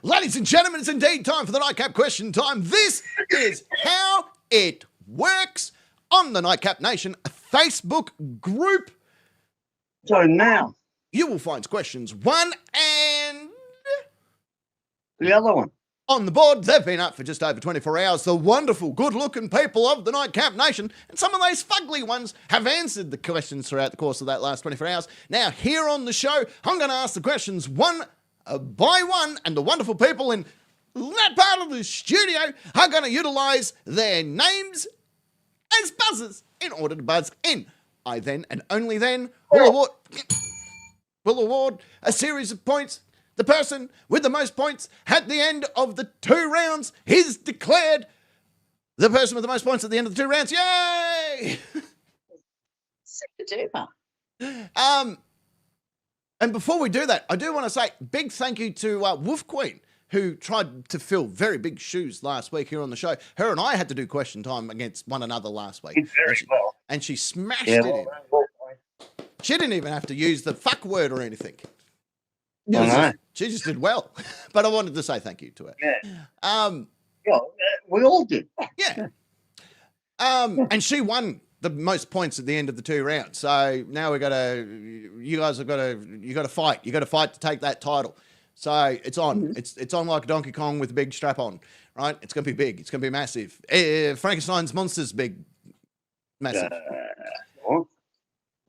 Ladies and gentlemen, it's indeed time for the Nightcap question time. This is how it works on the Nightcap Nation Facebook group. So now, You will find questions 1 and the other one. on the board. They've been up for just over 24 hours. The wonderful, good-looking people of the Nightcap Nation, and some of those fugly ones have answered the questions throughout the course of that last 24 hours. Now, here on the show, I'm going to ask the questions one by one, and the wonderful people in that part of the studio are going to utilise their names as buzzers in order to buzz in. I then, and only then, will award a series of points. The person with the most points at the end of the 2 rounds is declared the person with the most points at the end of the 2 rounds. Yay! Super duper. And before we do that, I do want to say big thank you to Wolf Queen, who tried to fill very big shoes last week here on the show. Her and I had to do question time against one another last week. Did very well. And she smashed Yeah, it in. well, She didn't even have to use the fuck word or anything. I know. She just did well. But I wanted to say thank you to her. Yeah. We all did. Yeah. And she won the most points at the end of the 2 rounds. So now you guys have got to fight. You got to fight to take that title. So it's on. It's on like Donkey Kong with a big strap on, right? It's going to be big. It's going to be massive. Frankenstein's monster's big, massive. What?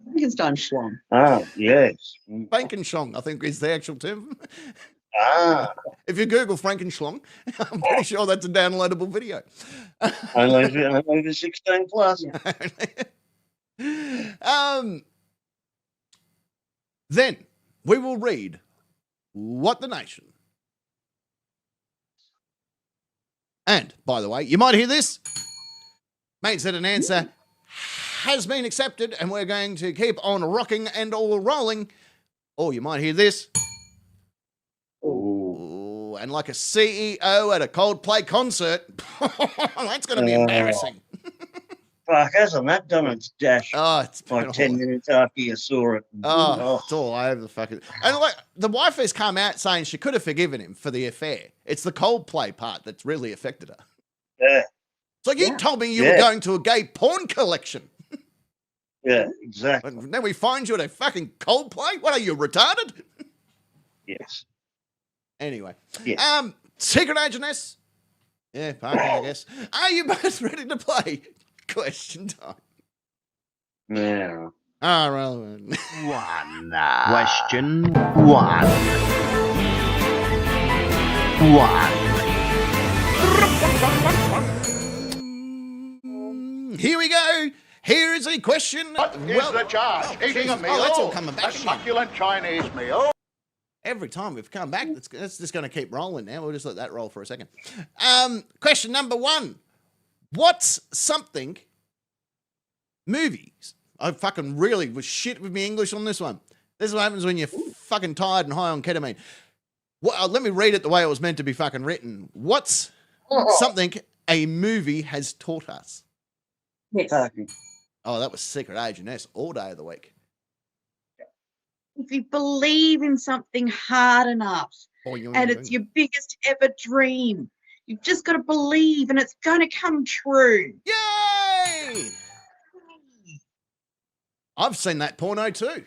Frankenstein schlong. Oh, yes. Frankenschlong, I think is the actual term. Ah, If you Google Frankenschlong, I'm pretty sure that's a downloadable video. only 16 plus. Then we will read What the Nation. And, by the way, you might hear this. Mate said an answer has been accepted, and we're going to keep on rocking and all rolling. Or you might hear this. Ooh, and like a CEO at a Coldplay concert. That's going to be embarrassing. Fuck, hasn't that done its dash? Oh, it's been Like 10 minutes after you saw it. Oh, it's all over the fucking. And like the wife has come out saying she could have forgiven him for the affair. It's the Coldplay part that's really affected her. Yeah. It's like you told me you were going to a gay porn collection. Yeah, exactly. And then we find you at a fucking Coldplay? What are you, retarded? Yes. Anyway. Yeah. Secret agentess? Yeah, parking, I guess. Are you both ready to play? Question time. Yeah. All right. Question one. Here we go. Here is a question. What is the charge? Eating a Jesus. meal? Oh, that's all coming back A again. succulent Chinese meal? Every time we've come back, that's just going to keep rolling now. We'll just let that roll for a second. Question number one. What's something movies? I fucking really was shit with me English on this one. This is what happens when you're fucking tired and high on ketamine. Let me read it the way it was meant to be fucking written. What's something a movie has taught us? Yes. Oh, that was Secret Agentess all day of the week. If you believe in something hard enough and it's your biggest ever dream, you've just got to believe and it's going to come true. Yay! I've seen that porno too.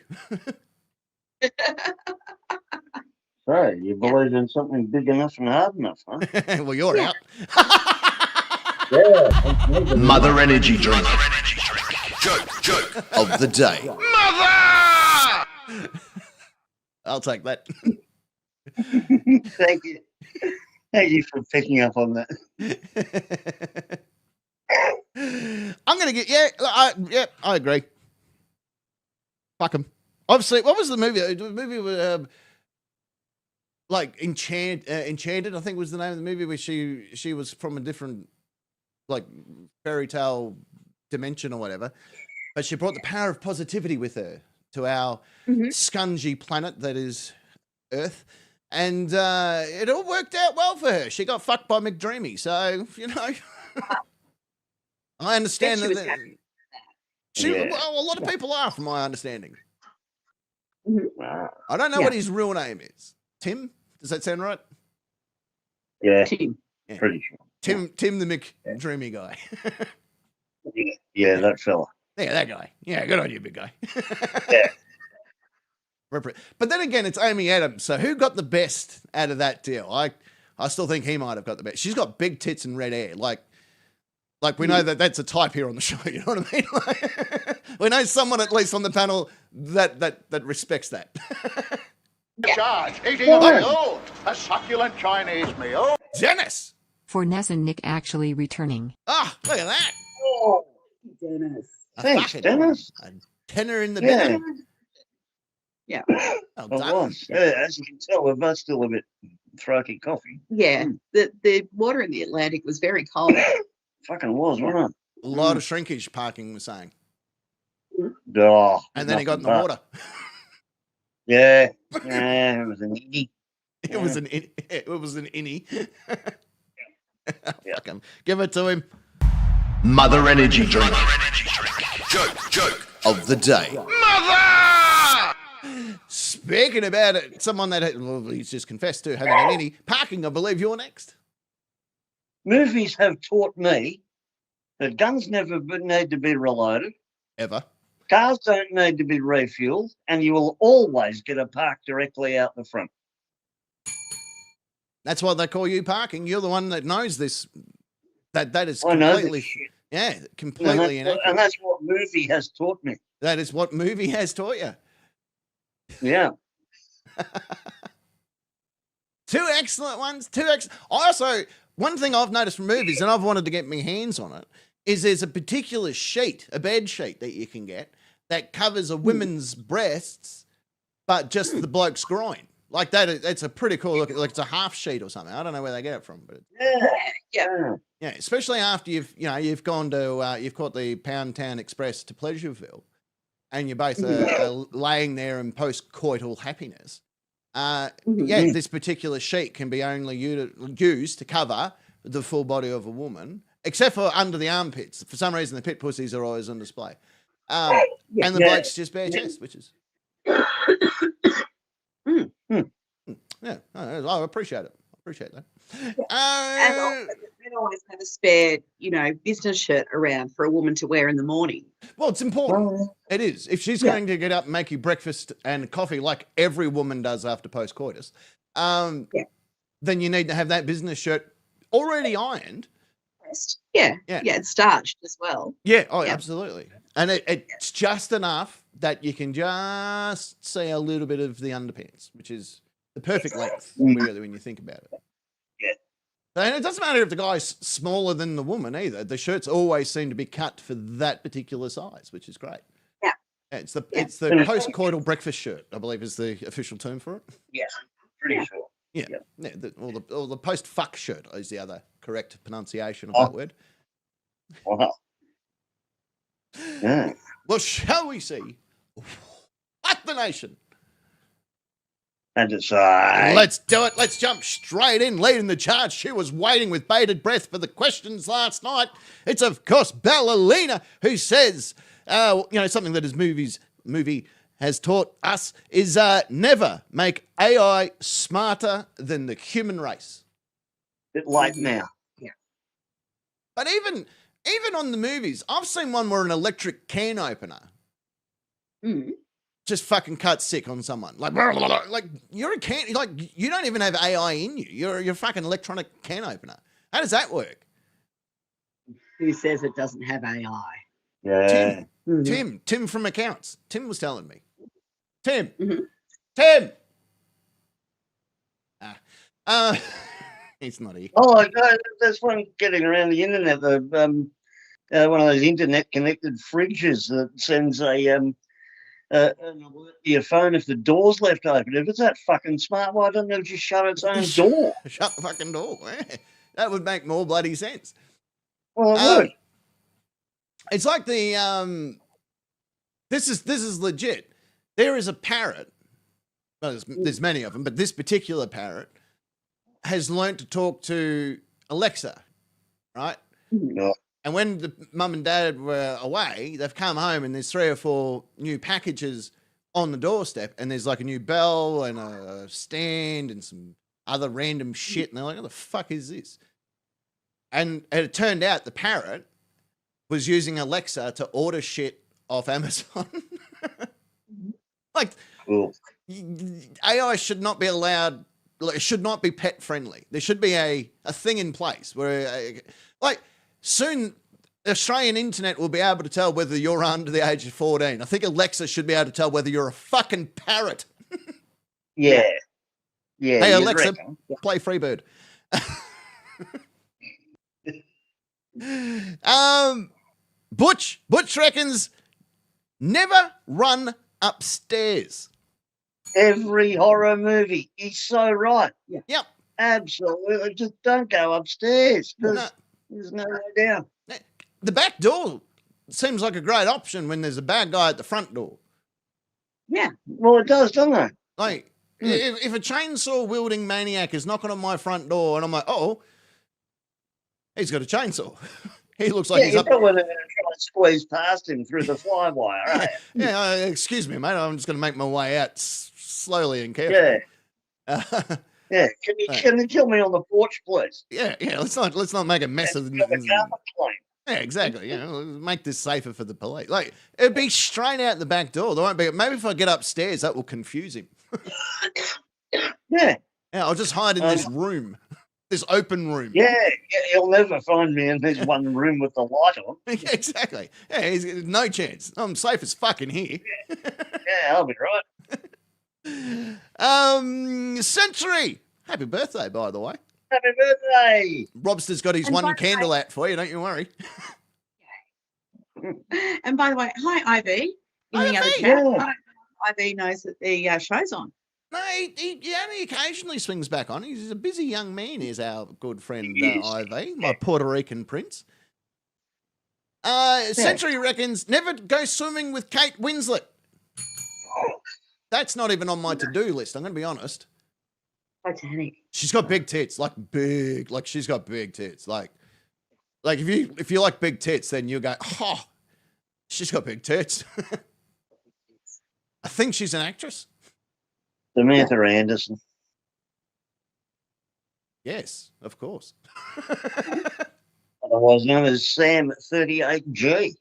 So, you believe in something big enough and hard enough, huh? Well, you're out. Yeah. Mother Energy Drink. Joke of the day. Mother! I'll take that. Thank you. Thank you for picking up on that. I'm going to get, I agree. Fuck him. Obviously, what was the movie? The movie was like Enchanted, I think was the name of the movie, where she was from a different like fairy tale dimension or whatever, but she brought the power of positivity with her to our scungy planet that is Earth, and it all worked out well for her. She got fucked by McDreamy, so I understand that. Well, a lot of people are, from my understanding. Wow. I don't know what his real name is. Tim? Does that sound right? Yeah, Tim. Yeah. pretty sure. Tim the McDreamy guy. Yeah, that fella. Yeah, that guy. Yeah, good on you, big guy. Yeah. But then again, it's Amy Adams. So who got the best out of that deal? I still think he might have got the best. She's got big tits and red hair. Like we know that that's a type here on the show. You know what I mean? Like, we know someone at least on the panel that respects that. Charge. Eating a meal? A succulent Chinese meal? Dennis. For Ness and Nick actually returning. Ah, look at that. Oh, Dennis. thanks, Dennis. A tenor in the Yeah. bed. Yeah. Well It done. was. Yeah, as you can tell, we're both still a bit throaty coffee. Yeah. The water in the Atlantic was very cold. Fucking was, wasn't A lot of shrinkage, Parking was saying. it? Oh, And then he got in the nothing water. but- Yeah. Yeah, it was an easy. It was an innie. Yeah. Fuck him. Give it to him. Mother Energy Drink. Joke of the day. Mother! Speaking about it, someone that he's just confessed to having an innie. Parking, I believe you're next. Movies have taught me that guns never need to be reloaded, Ever. cars don't need to be refueled, and you will always get a park directly out the front. That's why they call you Parking. You're the one that knows this. That is I know completely, this shit. yeah, completely inaccurate. And that's what movie has taught me. That is what movie has taught you. Yeah. Two excellent ones. Also, one thing I've noticed from movies, and I've wanted to get my hands on it, is there's a particular sheet, a bed sheet that you can get that covers a woman's breasts, but just the bloke's groin. Like that, it's a pretty cool look. Like it's a half sheet or something. I don't know where they get it from, but Yeah. yeah, especially after you've gone to you've caught the Pound Town Express to Pleasureville, and you're both laying there in post-coital happiness. Yeah, this particular sheet can be only used to cover the full body of a woman, except for under the armpits. For some reason, the pit pussies are always on display, and the bloke's just bare chest, which is yeah. I appreciate it. I appreciate that. And also, men always have a spare, business shirt around for a woman to wear in the morning. Well, it's important. It is. If she's going to get up and make you breakfast and coffee like every woman does after post-coitus, then you need to have that business shirt already ironed. Yeah, it's starched as well. Yeah, absolutely. And it's just enough that you can just see a little bit of the underpants, which is the perfect length, really, when you think about it. Yeah. And it doesn't matter if the guy's smaller than the woman either. The shirts always seem to be cut for that particular size, which is great. Yeah. It's the post-coital breakfast shirt, I believe, is the official term for it. Yes, pretty sure. Yeah. Or the post-fuck shirt is the other correct pronunciation of that word. Wow. Yeah. Well, shall we see what the nation? And decide. Let's do it. Let's jump straight in. Leading the charge, she was waiting with bated breath for the questions last night. It's, of course, Ballerina, who says, something that his movie has taught us is never make AI smarter than the human race. Bit late now. Yeah. But even on the movies, I've seen one where an electric can opener just fucking cuts sick on someone. Like you're a can, like you don't even have AI in you. You're a fucking electronic can opener. How does that work? Who says it doesn't have AI? Yeah. Tim from accounts. Tim was telling me. Tim. Mm-hmm. Tim. He's not here. Oh, there's one getting around the internet. One of those internet-connected fridges that sends an alert to your phone if the door's left open. If it's that fucking smart, why doesn't it just shut its own door? Shut the fucking door. That would make more bloody sense. Well, it would. It's like the This is legit. There is a parrot. Well, there's many of them, but this particular parrot has learned to talk to Alexa, right? No. And when the mum and dad were away, they've come home and there's 3 or 4 new packages on the doorstep, and there's like a new bell and a stand and some other random shit, and they're like, what the fuck is this? And it turned out the parrot was using Alexa to order shit off Amazon. Like, cool. AI should not be allowed, it should not be pet friendly. There should be a thing in place where, soon the Australian internet will be able to tell whether you're under the age of 14. I think Alexa should be able to tell whether you're a fucking parrot. Yeah. Yeah. Hey, Alexa, play Freebird. Butch reckons never run upstairs. Every horror movie. He's so right. Yeah. Yep. Absolutely. Just don't go upstairs. There's no way down. The back door seems like a great option when there's a bad guy at the front door. Yeah. Well, it does, doesn't it? Like, if a chainsaw-wielding maniac is knocking on my front door and I'm like, oh, he's got a chainsaw. He looks like he's up. You don't want to try and squeeze past him through the fly wire, right? Yeah, excuse me, mate. I'm just going to make my way out slowly and carefully. Yeah. Yeah, can you kill me on the porch, please? Yeah. Let's not make a mess of the carpet clean. Yeah, exactly. Make this safer for the police. Like, it'd be straight out the back door. There won't be. Maybe if I get upstairs, that will confuse him. Yeah. Yeah, I'll just hide in this room, this open room. Yeah, he'll never find me in this one room with the light on. Yeah, exactly. Yeah, he's no chance. I'm safe as fucking here. Yeah, I'll be right. Century. Happy birthday, by the way. Happy birthday. Robster's got his one candle out for you, don't you worry. And by the way, hi, Ivy. Hi, the other Ivy. chat. Yeah. Ivy knows that the show's on. No, he only occasionally swings back on. He's a busy young man, is our good friend Ivy, my Puerto Rican prince. Century reckons never go swimming with Kate Winslet. That's not even on my to-do list, I'm going to be honest. Titanic. She's got big tits, like she's got big tits. Like if you like big tits, then you'll go, oh, she's got big tits. I think she's an actress. Samantha Anderson. Yes, of course. Otherwise known as Sam 38G.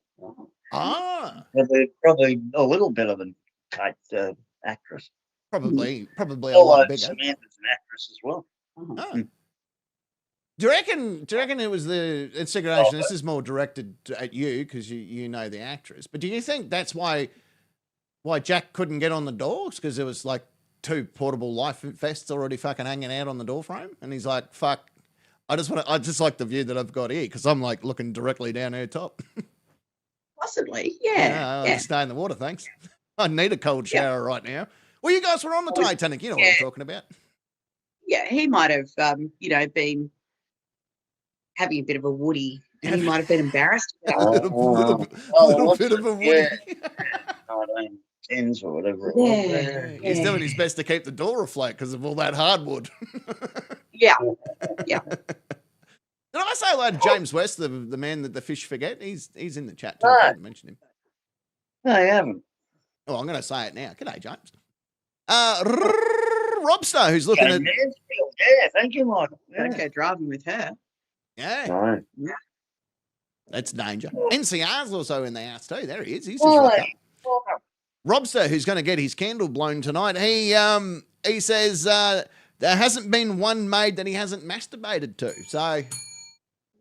Probably a little bit of a Kate actress. Probably a Although lot bigger. Samantha's an actress as well. Oh. Do you reckon it was the segregation? This is more directed at you because you know the actress. But do you think that's why Jack couldn't get on the doors? Because there was like 2 portable life vests already fucking hanging out on the door frame, and he's like, "Fuck, I just like the view that I've got here because I'm like looking directly down her top." Possibly, yeah. I'll just stay in the water, thanks. I need a cold shower right now. Well, you guys were on the Titanic. You know what I'm talking about. Yeah, he might have, been having a bit of a woody, and he might have been embarrassed. A little bit of a woody. Yeah. 1910s or whatever it was. He's doing his best to keep the door afloat because of all that hardwood. Yeah. Did I say hello to James West, the man that the fish forget? He's in the chat too. I haven't mentioned him. No, you haven't. Oh, I'm going to say it now. G'day, James. Robster, who's looking at... Yeah, thank you, Michael. Don't go driving with her. Yeah. Right. That's danger. NCR's also in the house too. There he is. He's just rocked up. Robster, who's going to get his candle blown tonight, he says there hasn't been one maid that he hasn't masturbated to. So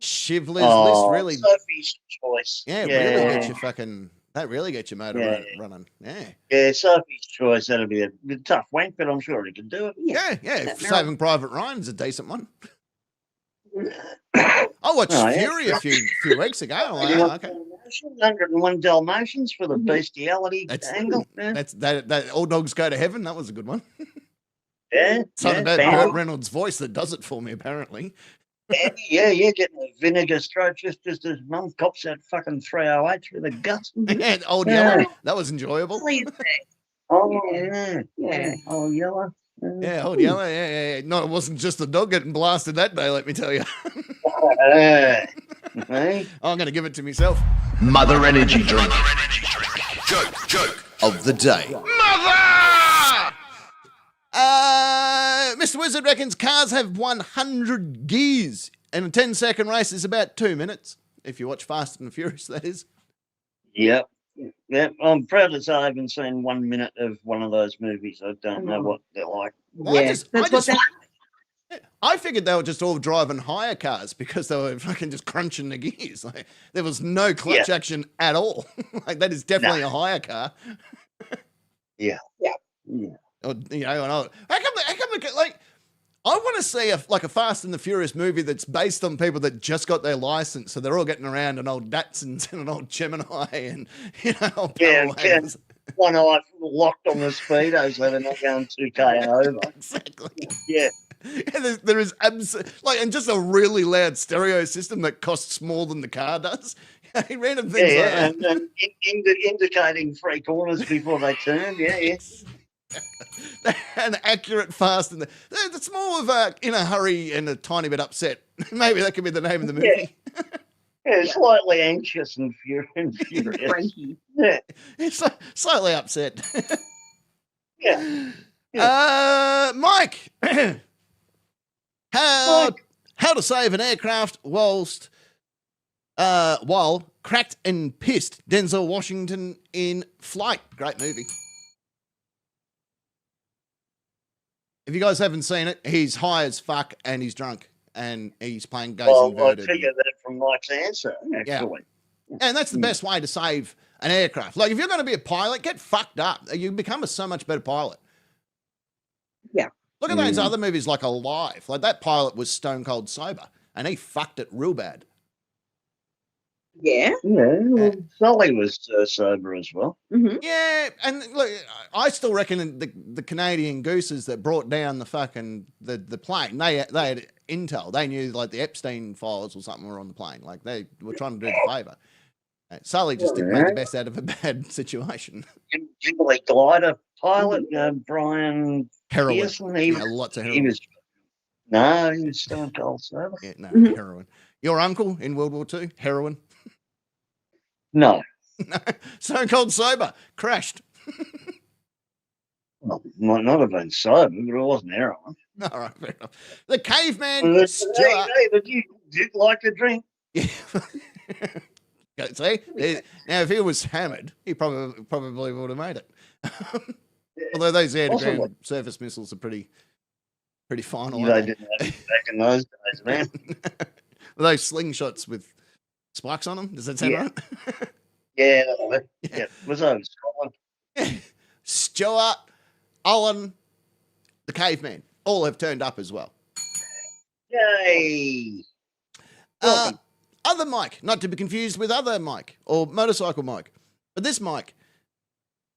Shivler's list really... Sophie's Choice. Yeah, really gets you fucking... That really gets your motor running. Yeah, Sophie's Choice. That'll be a tough wank, but I'm sure he can do it. Yeah. Saving Private Ryan's a decent one. I watched Fury a few weeks ago. Okay. 101 Dalmatians for the bestiality angle. That's that. All dogs go to heaven. That was a good one. Yeah. Something about Burt Reynolds' voice that does it for me, apparently. Yeah, you're getting a vinegar stroke just as Mum cops that fucking 308 through the guts. Yeah, Old Yellow. That was enjoyable. Oh, yeah. Old Yellow. Yeah, Old Yellow. Yeah. No, it wasn't just the dog getting blasted that day, let me tell you. I'm going to give it to myself. Mother Energy Drink. Joke of the day. Mr. Wizard reckons cars have 100 gears, and a 10-second race is about 2 minutes. If you watch Fast and Furious, that is. Yep. I'm proud to say I haven't seen 1 minute of one of those movies. I don't know what they're like. I figured they were just all driving hire cars because they were fucking just crunching the gears. Like there was no clutch action at all. Like that is definitely a hire car. Yeah. Or, how come like I want to see a Fast and the Furious movie that's based on people that just got their license, so they're all getting around an old Datsuns and an old Gemini and old Powerwagons. One eye locked on the speedo so they're not going 2K over. Exactly. Yeah. And there is and just a really loud stereo system that costs more than the car does. Random things like that. And indicating 3 corners before they turn. Yeah. An accurate fast and it's more of a in a hurry and a tiny bit upset. Maybe that could be the name of the movie. Yeah, slightly anxious and furious. Yeah, it's slightly upset. Yeah. Mike, how to save an aircraft while cracked and pissed? Denzel Washington in Flight, great movie. If you guys haven't seen it, he's high as fuck and he's drunk and he's playing Goes Inverted. I figured that from Mike's answer, actually. Yeah. And that's the best way to save an aircraft. Like, if you're going to be a pilot, get fucked up. You become a so much better pilot. Yeah. Look at those other movies like Alive. Like, that pilot was stone cold sober and he fucked it real bad. Yeah. Well, Sully was sober as well. Mm-hmm. Yeah, and look, I still reckon the Canadian gooses that brought down the fucking the plane, they had intel. They knew like the Epstein files or something were on the plane. Like they were trying to do the favour. Sully just didn't make the best out of a bad situation. Kimberley glider pilot, Brian Heroin. Pearson, Lots of heroin. He was stone cold sober. Yeah, heroin. Your uncle in World War II, heroin. No. Stone cold sober, crashed. Well, might not have been sober, but it wasn't heroin. All right, fair enough. The caveman Hey, Stuart. but you did like to drink. Yeah. See, now if he was hammered, he probably would have made it. Although those air-to-ground surface missiles are pretty final. They didn't have it back in those days, man. Those slingshots with spikes on them. Does that sound right? Yeah, it was over Scotland. Stuart, Owen, the caveman, all have turned up as well. Yay! Other Mike, not to be confused with other Mike or motorcycle Mike, but this Mike.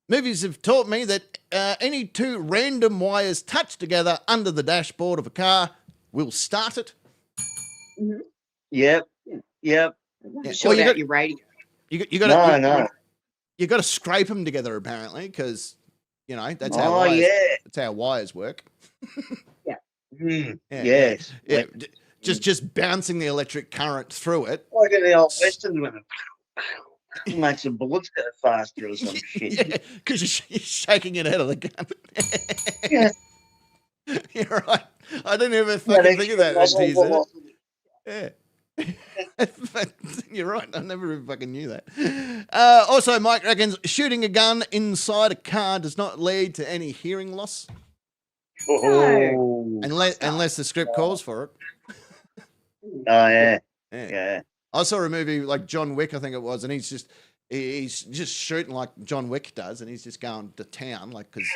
Movies have taught me that any two random wires touched together under the dashboard of a car will start it. Mm-hmm. Yep. Yeah. Short out your radio. You got to scrape them together apparently because that's how that's how wires work. Yeah. Yes. Yeah. Just bouncing the electric current through it. Like in the old Western women. Makes the bullets go faster or some shit. Yeah, because you're shaking it out of the gun. Yeah. You're right. I didn't even fucking think of that until you said it. Yeah. You're right. I never even fucking knew that. Also, Mike reckons shooting a gun inside a car does not lead to any hearing loss. Oh. Unless the script calls for it. Oh, yeah. Yeah. I saw a movie like John Wick, I think it was, and he's just shooting like John Wick does, and he's just going to town, like, because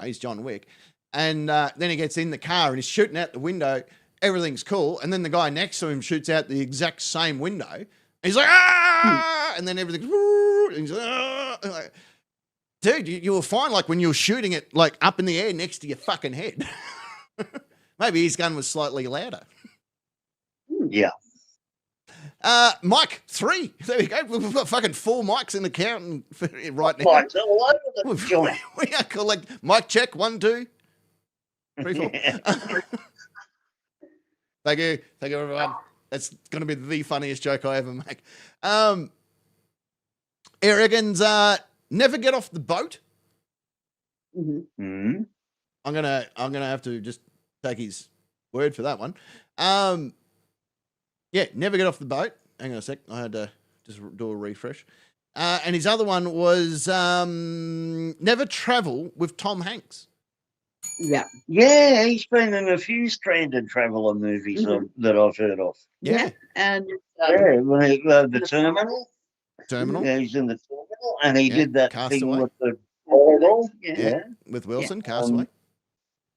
he's John Wick. And then he gets in the car and he's shooting out the window. Everything's cool, and then the guy next to him shoots out the exact same window. And he's like, ah! And then everything's, and he's like, ah! Like, dude, you were fine, like when you were shooting it like up in the air next to your fucking head. Maybe his gun was slightly louder. Yeah. Mike 3. There we go. We've got fucking 4 mics in the count right now. Mics all over the joint. We are collect mic check 1, 2, 3, 4. Thank you, everyone. That's going to be the funniest joke I ever make. He reckons never get off the boat. Mm-hmm. I'm gonna have to just take his word for that one. Yeah, never get off the boat. Hang on a sec. I had to just do a refresh. And his other one was never travel with Tom Hanks. Yeah. Yeah, he's been in a few stranded traveller movies that I've heard of. Yeah. And when the Terminal. Yeah, he's in the Terminal, and he did that Castaway. thing with the volleyball. Yeah. With Wilson, Castaway.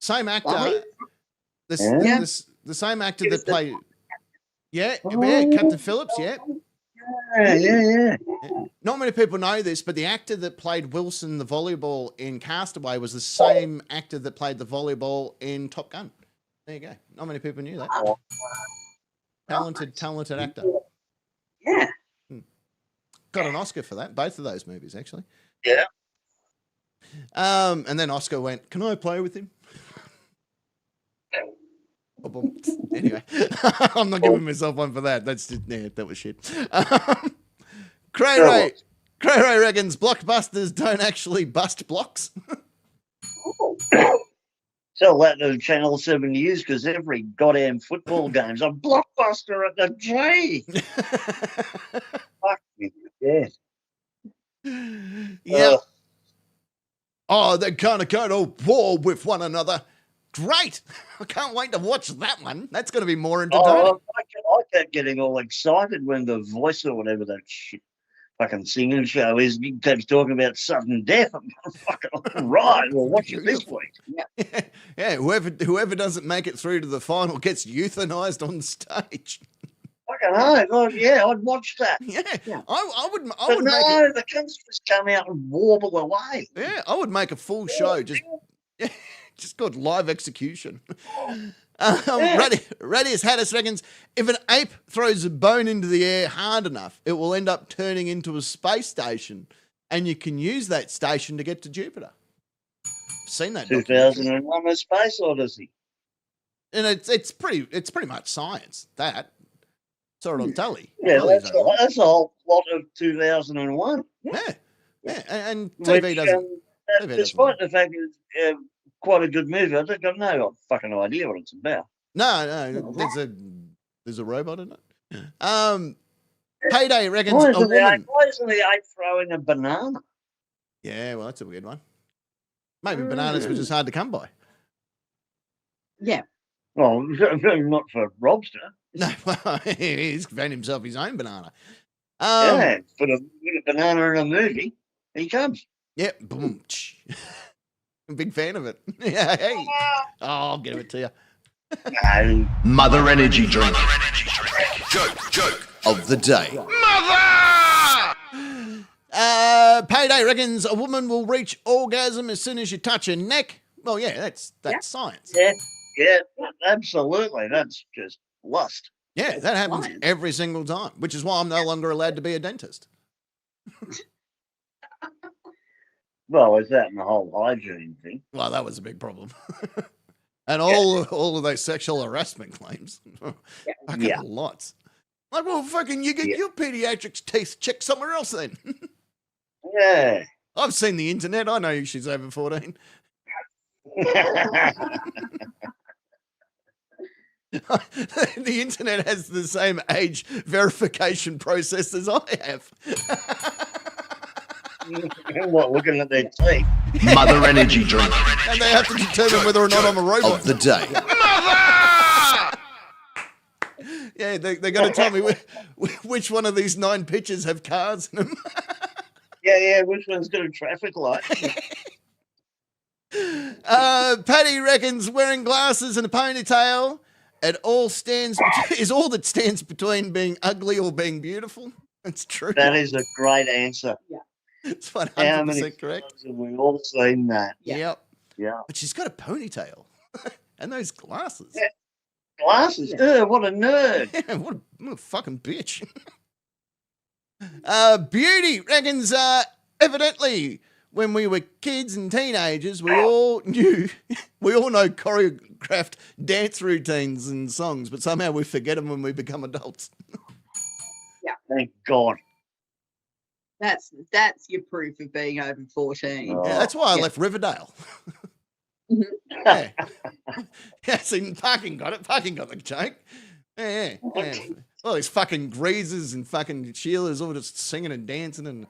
Same actor. Bobby? The same actor that played... Yeah, Captain Phillips, yeah. Yeah. Not many people know this, but the actor that played Wilson, the volleyball in Castaway, was the same actor that played the volleyball in Top Gun. There you go. Not many people knew that. Talented actor. Yeah. Got an Oscar for that, both of those movies, actually. Yeah. And then Oscar went, "Can I play with him?" Anyway, I'm not giving myself one for that. That's just, that was shit. Cray Ray reckons blockbusters don't actually bust blocks. Tell that to Channel 7 News because every goddamn football game's a blockbuster at the G. Fuck me, yeah. Yeah. Oh, they're gonna go to war with one another. Great! I can't wait to watch that one. That's going to be more entertaining. I kept getting all excited when the voice or whatever that shit fucking singing show is. He keeps talking about sudden death. I'm fucking right. We'll watch it this week. Yeah. Whoever doesn't make it through to the final gets euthanized on stage. Fucking hell. God, yeah, I'd watch that. Yeah. I would but make it. The kids just come out and warble away. Yeah, I would make a full show just called live execution. Radius Haddis reckons if an ape throws a bone into the air hard enough, it will end up turning into a space station, and you can use that station to get to Jupiter. I've seen that. 2001: A Space Odyssey. And it's pretty much science. That saw it on telly. Yeah, that's a whole plot of 2001. Yeah, and TV doesn't. Despite the fact that quite a good movie. I've got no fucking idea what it's about. No, there's a robot in it. Payday reckons Why a isn't woman. the ape throwing a banana? Yeah, well, that's a weird one. Maybe bananas were just hard to come by. Yeah. Well, not for Robster. No, he's found himself his own banana. Yeah, put a banana in a movie, he comes. Yep. Boom. I'm a big fan of it. Yeah, hey. Oh, I'll give it to you. No. Mother Energy Drink. Joke of the day. Payday reckons a woman will reach orgasm as soon as you touch her neck. Well, yeah, that's science. Yeah, absolutely. That's just lust. Yeah, that happens every single time, which is why I'm no longer allowed to be a dentist. Well, is that and the whole hygiene thing? Well, that was a big problem. And all of those sexual harassment claims. Fucking lots. Like, well, fucking you get your pediatrics teeth checked somewhere else then. Yeah. I've seen the internet. I know she's over 14. The internet has the same age verification process as I have. What, looking at their teeth? Mother Energy Drink. And they have to determine whether or not I'm a robot. Of the day. Yeah, they got to tell me which one of these 9 pictures have cars in them. Yeah, which one's got a traffic light? Paddy reckons wearing glasses and a ponytail is all that stands between being ugly or being beautiful. That's true. That is a great answer. Yeah. It's 100% How many correct. times have we all seen that? Yep. Yeah. But she's got a ponytail and those glasses. Yeah. Glasses? Ugh, what a nerd. Yeah, what a fucking bitch. Beauty reckons evidently when we were kids and teenagers, we all know choreographed dance routines and songs, but somehow we forget them when we become adults. Yeah. Thank God. That's your proof of being over 14. Oh. Yeah, that's why I left Riverdale. Mhm. Yeah. Yeah, see, Parking got it. Parking got the joke. Yeah. All these fucking greasers and fucking Sheilas all just singing and dancing and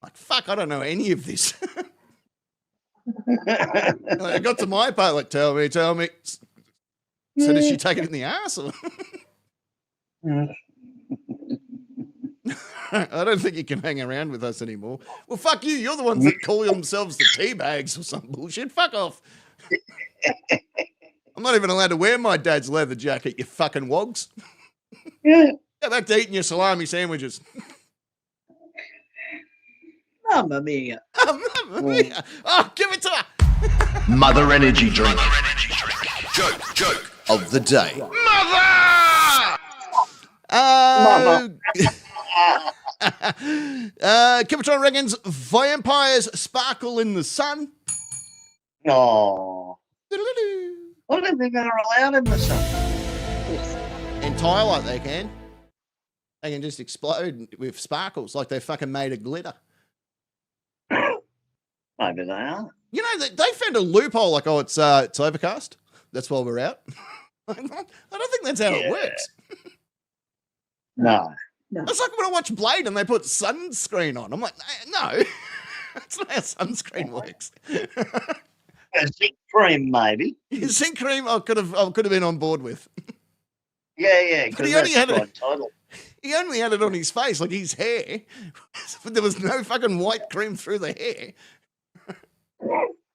like, fuck, I don't know any of this. I got to my part, like, tell me. So does she take it in the ass? Or? I don't think you can hang around with us anymore. Well, fuck you. You're the ones that call themselves the tea bags or some bullshit. Fuck off. I'm not even allowed to wear my dad's leather jacket, you fucking wogs. Go back to eating your salami sandwiches. Mamma mia. Mamma mia. Oh, give it to her. Mother Energy Drink. Joke of the day. Mama. Kibatron reckons vampires sparkle in the sun. Oh. Doodle-doo. I don't think they're allowed in the sun. In Twilight, they can. They can just explode with sparkles like they're fucking made of glitter. Maybe they are. You know, they found a loophole like, oh, it's overcast. That's why we're out. I don't think that's how it works. No. It's like when I watch Blade and they put sunscreen on. I'm like, no, that's not how sunscreen works. A zinc cream, maybe. Zinc cream, I could have been on board with. Yeah. But he only had it on his face, like his hair. But there was no fucking white cream through the hair.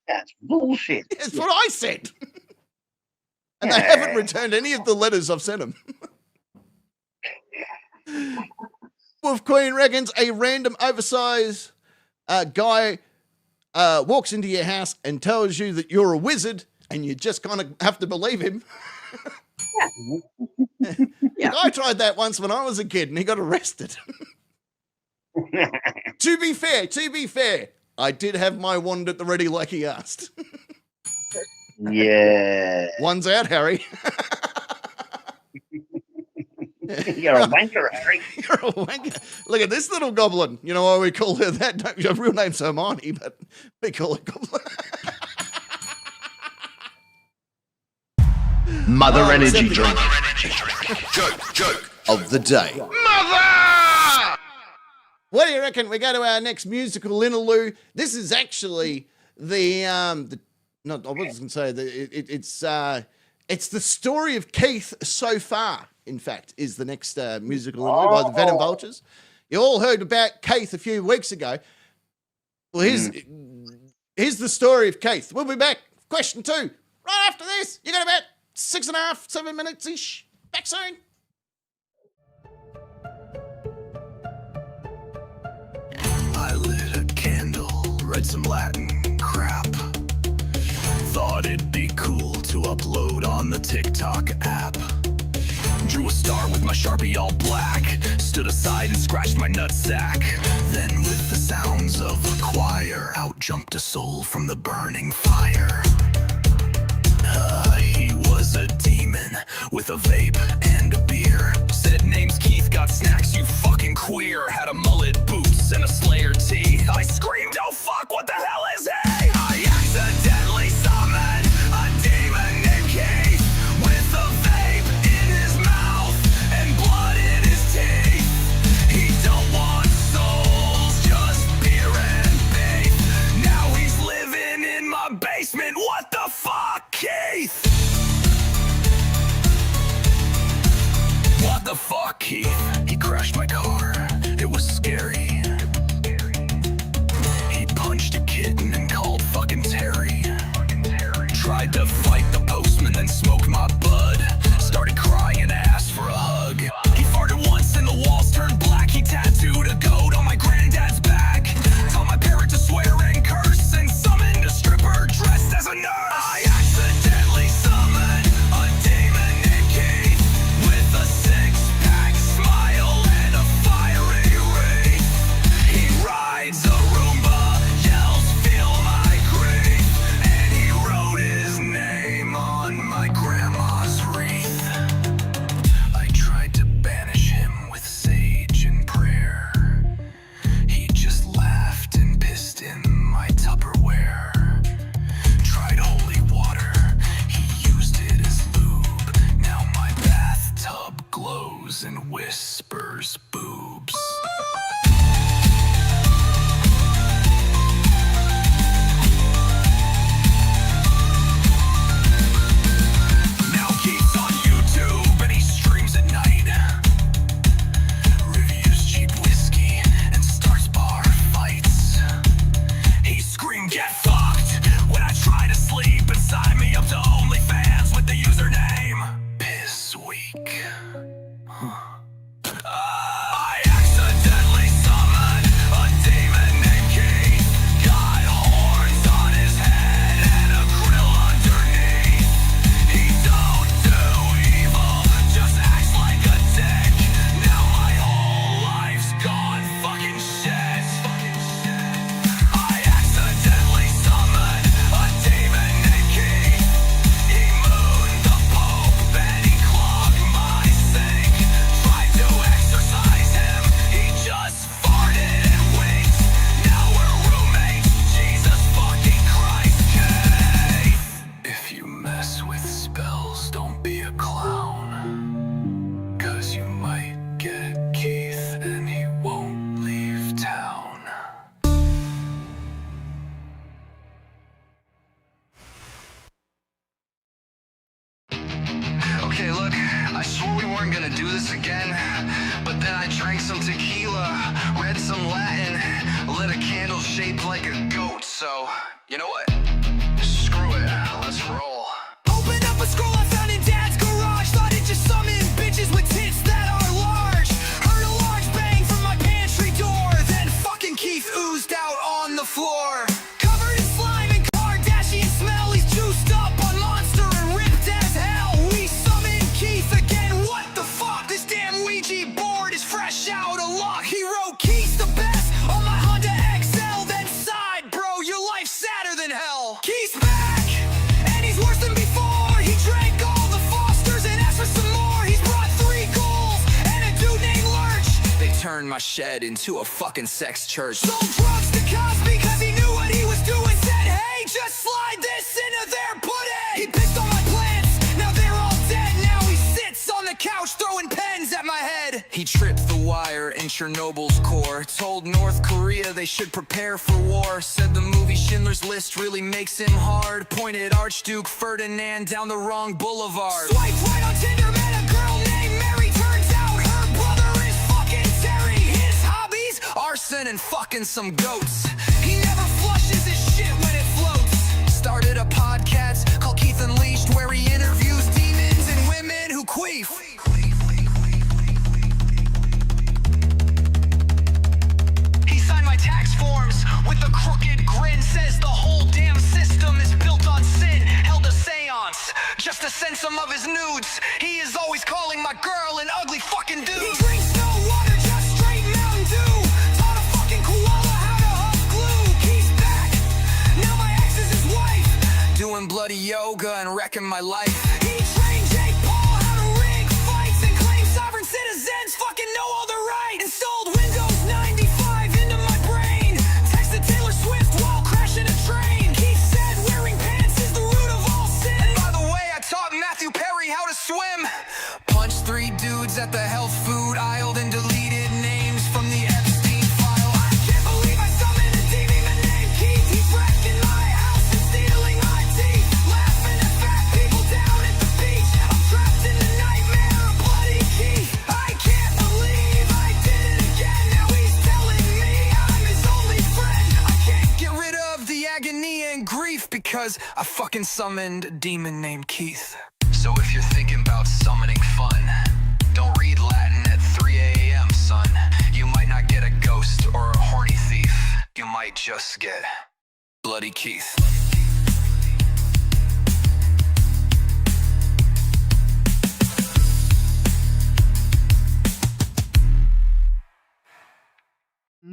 That's bullshit. That's what I said. And they haven't returned any of the letters I've sent them. Wolf Queen reckons a random oversized guy walks into your house and tells you that you're a wizard and you just kind of have to believe him. Yeah. I tried that once when I was a kid and he got arrested. To be fair, I did have my wand at the ready like he asked. Yeah. One's out, Harry. You're a wanker, Harry. You're a wanker. Look at this little goblin. You know why we call her that? Her real name's Hermione, but we call her Goblin. Mother energy drink. Joke of the day. Mother! What do you reckon? We go to our next musical interlude. This is actually I wasn't going to say it's the story of Keith so far. In fact, is the next musical interlude by the Venom Vultures. You all heard about Keith a few weeks ago. Well, here's the story of Keith. We'll be back. Question 2 right after this. You got about 6.5, 7 minutes ish. Back soon. I lit a candle, read some Latin crap. Thought it'd be cool to upload on the TikTok app. Drew a star with my Sharpie all black. Stood aside and scratched my nutsack. Then with the sounds of a choir, out jumped a soul from the burning fire. He was a demon with a vape and a beer. Said name's Keith, got snacks, you fucking queer. Had a mullet, boots, and a Slayer tee. I screamed, oh fuck, what the hell is he? I accidentally summoned a demon named Keith with a vape in his mouth and blood in his teeth. He don't want souls, just beer and beef. Now he's living in my basement, what the fuck, Keith? What the fuck, Keith? He crashed my car. It was scary. He punched a kitten and called fucking Terry. Tried to fight the postman, then smoked my bud. Started crying and asked for a hug. He farted once and the walls turned black. He tattooed a goat on my granddad's back. Told my parent to swear and curse and summoned a stripper dressed as a nurse. I accidentally summoned a demon named Keith with a six-pack smile and a fiery wreath. He rides a Roomba, yells, feel my grief, and he wrote his name on my grandma's wreath. I tried to banish him with sage and prayer. He just laughed and pissed in my Tupperware. Tried holy water, he used it as lube. Now my bathtub glows and whispers boobs. Now Keith's on YouTube and he streams at night. Reviews cheap whiskey and starts bar fights. He screamed, get fucked, when I try to sleep and sign me up to OnlyFans with the username Piss Week. I accidentally summoned a demon named Keith. Got horns on his head and a grill underneath. He don't do evil, just acts like a dick. Now my whole life's gone fucking shit. I accidentally summoned a demon named Keith. He mooned the Pope and he clogged my sink. Tried to exorcise him, he just farted and winked. Now we're roommates, Jesus fucking Christ, Keith. If you mess with spells, don't be a clown. 'Cause you might get Keith and he won't leave town. Okay, look, I swore we weren't gonna do this again, but then I drank some tequila, read some Latin, lit a candle shaped like a goat, so, you know what? Screw it, let's roll. Open up a scroll I found in Dad's garage. Thought it just summoned bitches with tits that are large. Heard a large bang from my pantry door. Then fucking Keith oozed out on the floor. Covered in slime and Kardashian smell. He's juiced up on Monster and ripped as hell. We summoned Keith again. What the fuck? This damn Ouija board is fresh out of luck. He wrote Keith's the best on my Honda XL. Then sighed, bro, your life's sadder than hell. Keith's back, and he's worse than before. He drank all the Fosters and asked for some more. He's brought 3 goals and a dude named Lurch. They turned my shed into a fucking sex church. Sold drugs to cops because he knew what he was doing. Said, hey, just slide this into their pudding. He pissed on my plants, now they're all Chernobyl's core. Told North Korea they should prepare for war. Said the movie Schindler's List really makes him hard. Pointed Archduke Ferdinand down the wrong boulevard. Swipe right on Tinder, met a girl named Mary. Turns out her brother is fucking Terry. His hobbies? Arson and fucking some goats. He never flushes his shit when it floats. Started a podcast called Keith Unleashed, where he interviews demons and women who queef. He signed my tax forms with a crooked grin. Says the whole damn system is built on sin. Held a seance just to send some of his nudes. He is always calling my girl an ugly fucking dude. He drinks no water, just straight Mountain Dew. Taught a fucking koala how to huff glue. He's back, now my ex is his wife. Doing bloody yoga and wrecking my life. He trained Jake Paul how to rig fights and claim sovereign citizens fucking know all the right. Installed Windows 95 into my brain. Texted Taylor Swift while crashing a train. He said wearing pants is the root of all sin. And by the way, I taught Matthew Perry how to swim. Punched 3 dudes at the health food aisle, then deleted names from the Epstein file. I can't believe I summoned a demon named Keith. He's wrecking my house and stealing my teeth. Laughing at fat people down at the beach. I'm trapped in the nightmare of bloody Keith. I can't believe I did it again. Now he's telling me I'm his only friend. I can't get rid of the agony and grief because I fucking summoned a demon named Keith. So if you're thinking about summoning fun, don't read Latin at 3 a.m., son. You might not get a ghost or a horny thief. You might just get bloody Keith.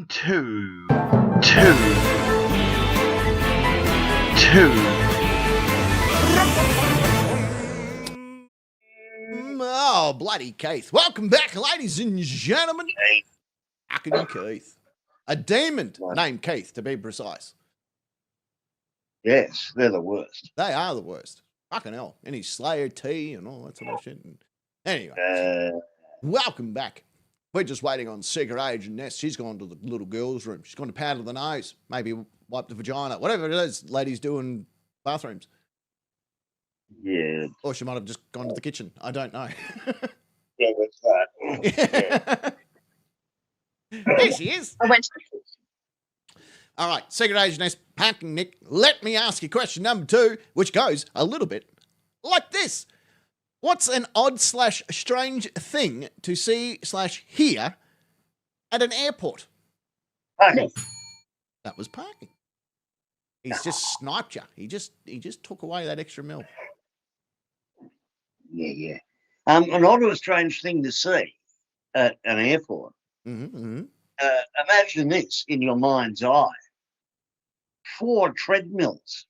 Two. Oh, bloody Keith. Welcome back, ladies and gentlemen. Fucking Keith. A demon named Keith, to be precise. Yes, they're the worst. They are the worst. Fucking hell. And his Slayer tea and all that sort of shit. Anyway, welcome back. We're just waiting on Secret Agent Ness. She's gone to the little girl's room. She's gone to powder the nose, maybe wipe the vagina, whatever it is ladies do in bathrooms. Yeah. Or she might have just gone to the kitchen. I don't know. Yeah, that's that. There she is. I went to the kitchen. All right, Secret Agent Ness, packing Nick. Let me ask you question number 2, which goes a little bit like this. What's an odd/strange thing to see/hear at an airport? Parking. That was parking. He's just sniped you. He just took away that extra mil. Yeah. An odd or strange thing to see at an airport. Mm-hmm. Imagine this in your mind's eye. 4 treadmills.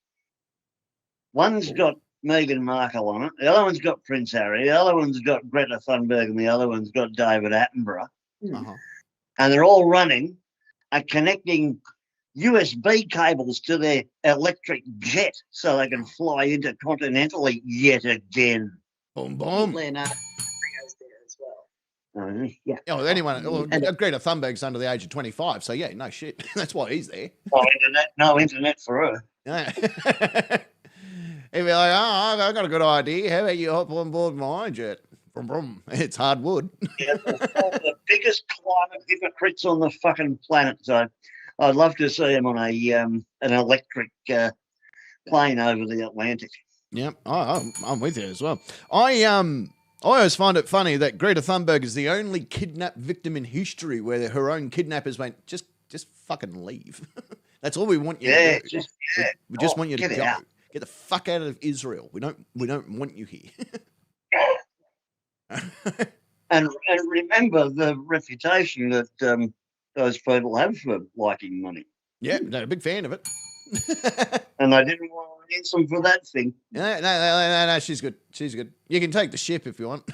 One's got Meghan Markle on it. The other one's got Prince Harry. The other one's got Greta Thunberg, and the other one's got David Attenborough. Uh-huh. And they're all running and connecting USB cables to their electric jet so they can fly intercontinentally yet again. Boom, boom. Leonardo DiCaprio's there as well. Yeah. Oh, anyone. Well, Greta Thunberg's under the age of 25, so yeah, no shit. That's why he's there. No internet for her. Yeah. He'd be like, oh, I've got a good idea. How about you hop on board my jet? Brum, brum. It's hardwood. Yeah, the biggest climate hypocrites on the fucking planet. So I'd love to see him on an electric plane over the Atlantic. Yep, I'm with you as well. I always find it funny that Greta Thunberg is the only kidnapped victim in history where her own kidnappers went, just fucking leave. That's all we want you to do. We just want you to go. Out. Get the fuck out of Israel. We don't want you here. and remember the reputation that those people have for liking money. Yeah, they're a big fan of it. And they didn't want to answer them for that thing. No, she's good. She's good. You can take the ship if you want.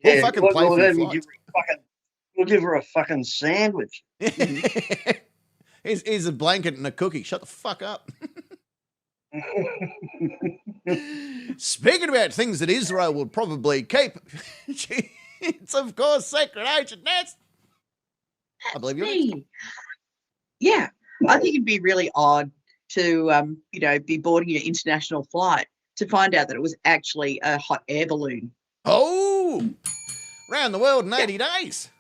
We'll fucking play for the flights. We'll give her a fucking sandwich. Here's a blanket and a cookie. Shut the fuck up. Speaking about things that Israel will probably keep, it's of course Secret Agent Ness. I believe you. Me. Yeah, I think it'd be really odd to, be boarding an international flight to find out that it was actually a hot air balloon. Oh, round the world in 80 days.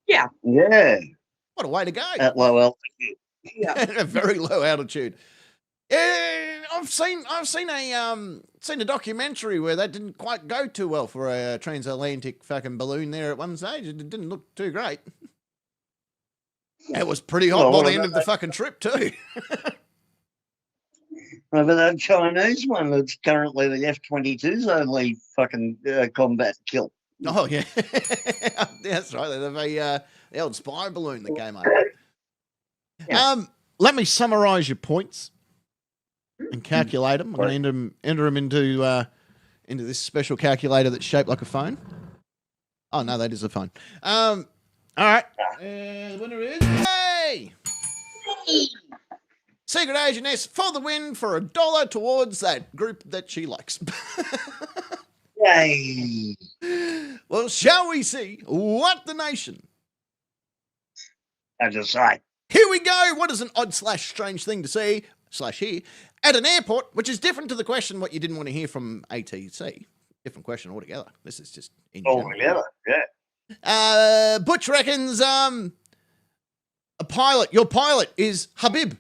Yeah. Yeah. What a way to go. At low altitude. Yeah. At a very low altitude. Yeah, I've seen a documentary where that didn't quite go too well for a transatlantic fucking balloon there at one stage. It didn't look too great. It was pretty hot by the end of the fucking trip too. Remember that Chinese one that's currently the F-22's only fucking combat kill. Oh, yeah. That's right. They have the old spy balloon that came up. Yeah. Let me summarise your points and calculate them. I'm going to enter them into this special calculator that's shaped like a phone. Oh, no, that is a phone. All right. The winner is... Hey! Secret Agent S for the win for $1 towards that group that she likes. Yay! Well, shall we see what the nation... I just say. Here we go. What is an odd / strange thing to see / hear at an airport, which is different to the question what you didn't want to hear from ATC. Different question altogether. This is just in general. Altogether, yeah. Butch reckons a pilot. Your pilot is Habib.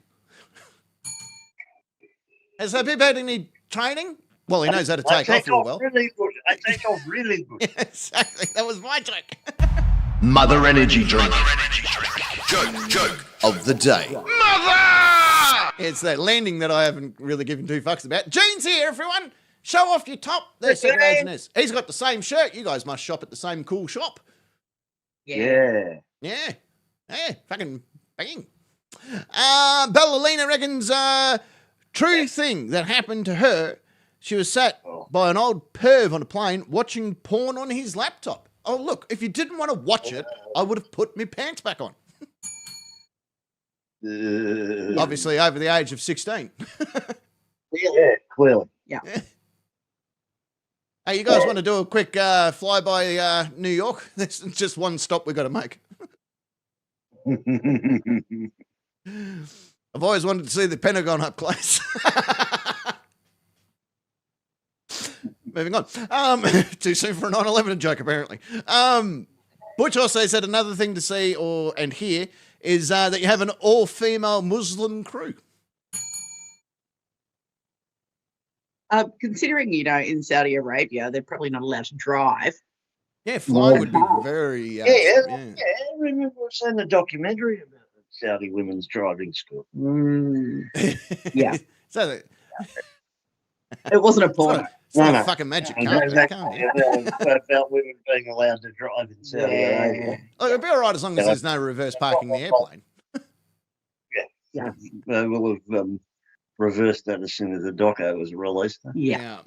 Has Habib had any training? Well, he knows how to take off real well. Really good. I take off really good. Exactly. That was my joke. Mother Energy Drink. Joke of the day. Mother! It's that landing that I haven't really given 2 fucks about. Gene's here, everyone. Show off your top. There's Secret Agent S. He's got the same shirt. You guys must shop at the same cool shop. Yeah. Yeah. Fucking bang. Bellalina reckons true thing that happened to her. She was sat by an old perv on a plane watching porn on his laptop. Oh, look, if you didn't want to watch it, I would have put my pants back on. Obviously over the age of 16. Yeah, clearly. Yeah. Hey, you guys want to do a quick flyby New York? There's just one stop we've got to make. I've always wanted to see the Pentagon up close. Moving on. Too soon for a 9/11 joke, apparently. Butch also said another thing to see and hear is that you have an all-female Muslim crew. Considering, in Saudi Arabia, they're probably not allowed to drive. Yeah, flying would be very... I remember seeing a documentary about the Saudi women's driving school. Yeah. So it wasn't a porno. It's not a fucking magic carpet. Exactly. About women being allowed to drive in Saudi Arabia. Oh, it'll be all right as long as there's no reverse parking the airplane. Yeah. We'll have reversed that as soon as the doco was released. Yeah.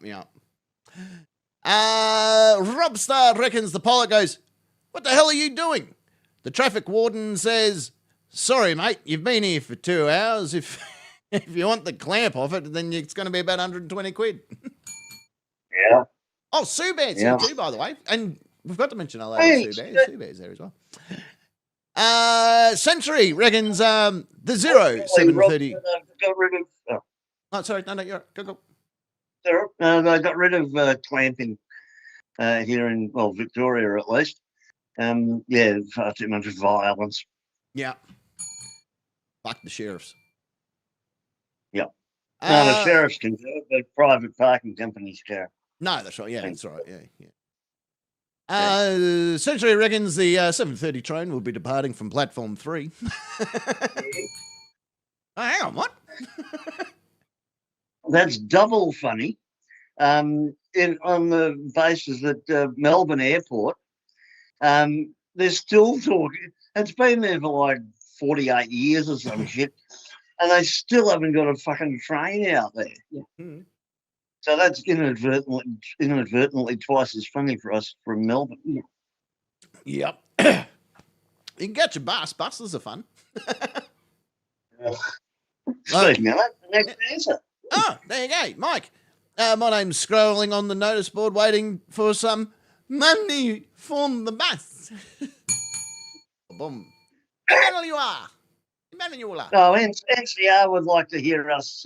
Robstar reckons the pilot goes, "What the hell are you doing?" The traffic warden says, "Sorry, mate, you've been here for 2 hours. If you want the clamp off it, then it's going to be about 120 quid. Yeah. Oh, Sue Bear's here too, by the way. And we've got to mention hello to Sue Bear. Sue Bear's there as well. Century reckons the 0730. Got rid of... Oh, sorry. No, you're right. Go. They got rid of clamping here in, Victoria at least. Far too much violence. Yeah. Fuck the sheriffs. Yeah. No, the sheriffs can do it, but private parking companies can't. No, that's right. Yeah, that's right. Yeah. Century reckons the 7:30 train will be departing from platform 3. Oh, hang on, what? That's double funny. On the basis that Melbourne Airport, they're still talking. It's been there for like 48 years or some shit, and they still haven't got a fucking train out there. Yeah. Mm-hmm. So that's inadvertently twice as funny for us from Melbourne. Yeah. Yep. You can get your bus. Buses are fun. Speaking of that, the next answer. Oh, there you go, Mike. My name's scrolling on the notice board waiting for some money from the bus. Boom. Emmanuel. No, NCR would like to hear us,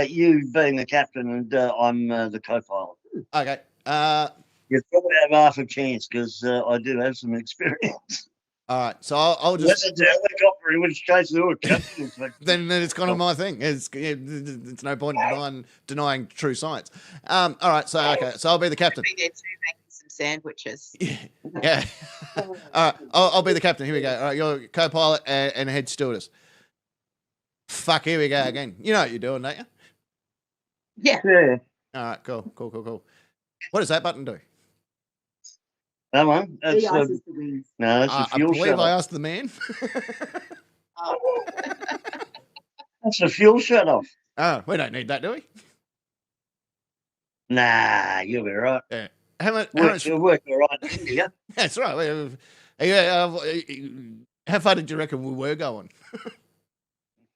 you being the captain and I'm the co-pilot. Okay. You probably have half a chance because I do have some experience. All right. So I'll Unless just. it's a helicopter, in which case you're a captain. then it's kind of my thing. It's no point denying true science. All right. So okay. So I'll be the captain. Be there too, making some sandwiches. Yeah. All right. I'll be the captain. Here we go. All right. You're co-pilot and head stewardess. Fuck. Here we go again. You know what you're doing, don't you? Yeah. All right. Cool. What does that button do? That one? That's no, it's a fuel I believe shut I off. asked the man. That's a fuel shut off. Oh, we don't need that, do we? Nah, you'll be right. Yeah. How much? You'll work all right, didn't you? That's right. How far did you reckon we were going?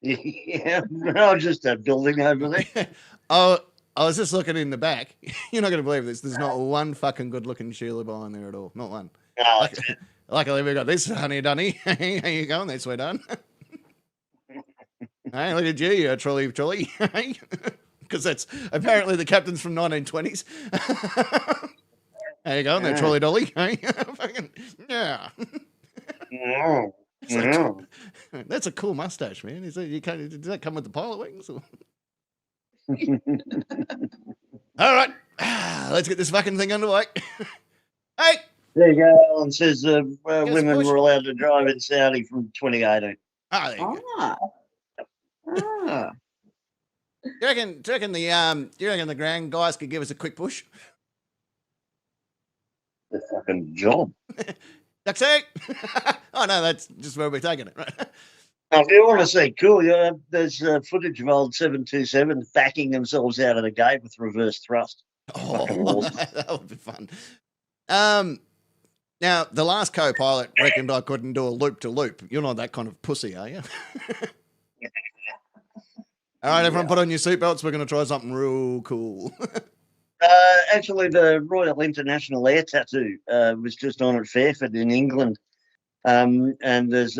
Yeah, no, just that building over there. I was just looking in the back. You're not going to believe this. There's not one fucking good-looking Sheila behind there at all. Not one. No, Luckily, we got this honey dunny. How you going there, sweetheart? Hey, look at you, you trolley. Because that's apparently the captain's from 1920s. How you going there, trolley dolly? Hey, fucking yeah. no. That's a cool mustache, man. Does that come with the pilot wings? Or? All right, let's get this fucking thing underway. Hey, there you go. Alan says women were allowed to drive in Saudi from 2018. There you go. Do you reckon the grand guys could give us a quick push? The fucking job. Taxi! Oh no, that's just where we're taking it, right? Now, if you want to see cool, there's footage of old 727s backing themselves out of the gate with reverse thrust. Oh, awesome. That would be fun. Now, the last co-pilot reckoned I couldn't do a loop-to-loop. You're not that kind of pussy, are you? All right, everyone, put on your seatbelts. We're going to try something real cool. Actually, the Royal International Air Tattoo was just on at Fairford in England. And there's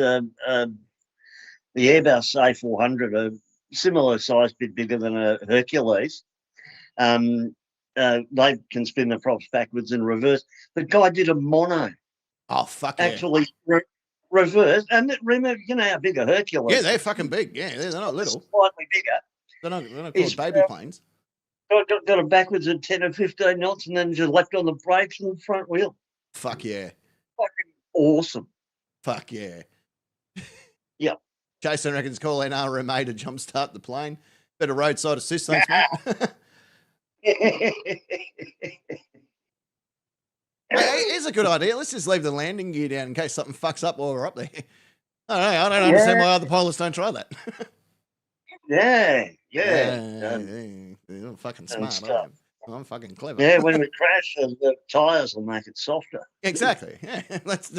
the Airbus A400, a similar size, bit bigger than a Hercules. They can spin the props backwards and reverse. The guy did a mono. Oh, fuck actually, reverse. And remember, you know how big a Hercules is? Yeah, they're fucking big. Yeah, they're not little. Slightly bigger. They're not called baby planes. Got it backwards at 10 or 15 knots and then just left on the brakes and the front wheel. Fuck yeah. Fucking awesome. Fuck yeah. Yep. Jason reckons call in RMA to jumpstart the plane. Bit of roadside assist, thanks, mate. Hey, here's a good idea. Let's just leave the landing gear down in case something fucks up while we're up there. I don't understand why other pilots don't try that. Yeah. You're fucking smart. I'm fucking clever. Yeah, when we crash, the tyres will make it softer. Exactly. Yeah, that's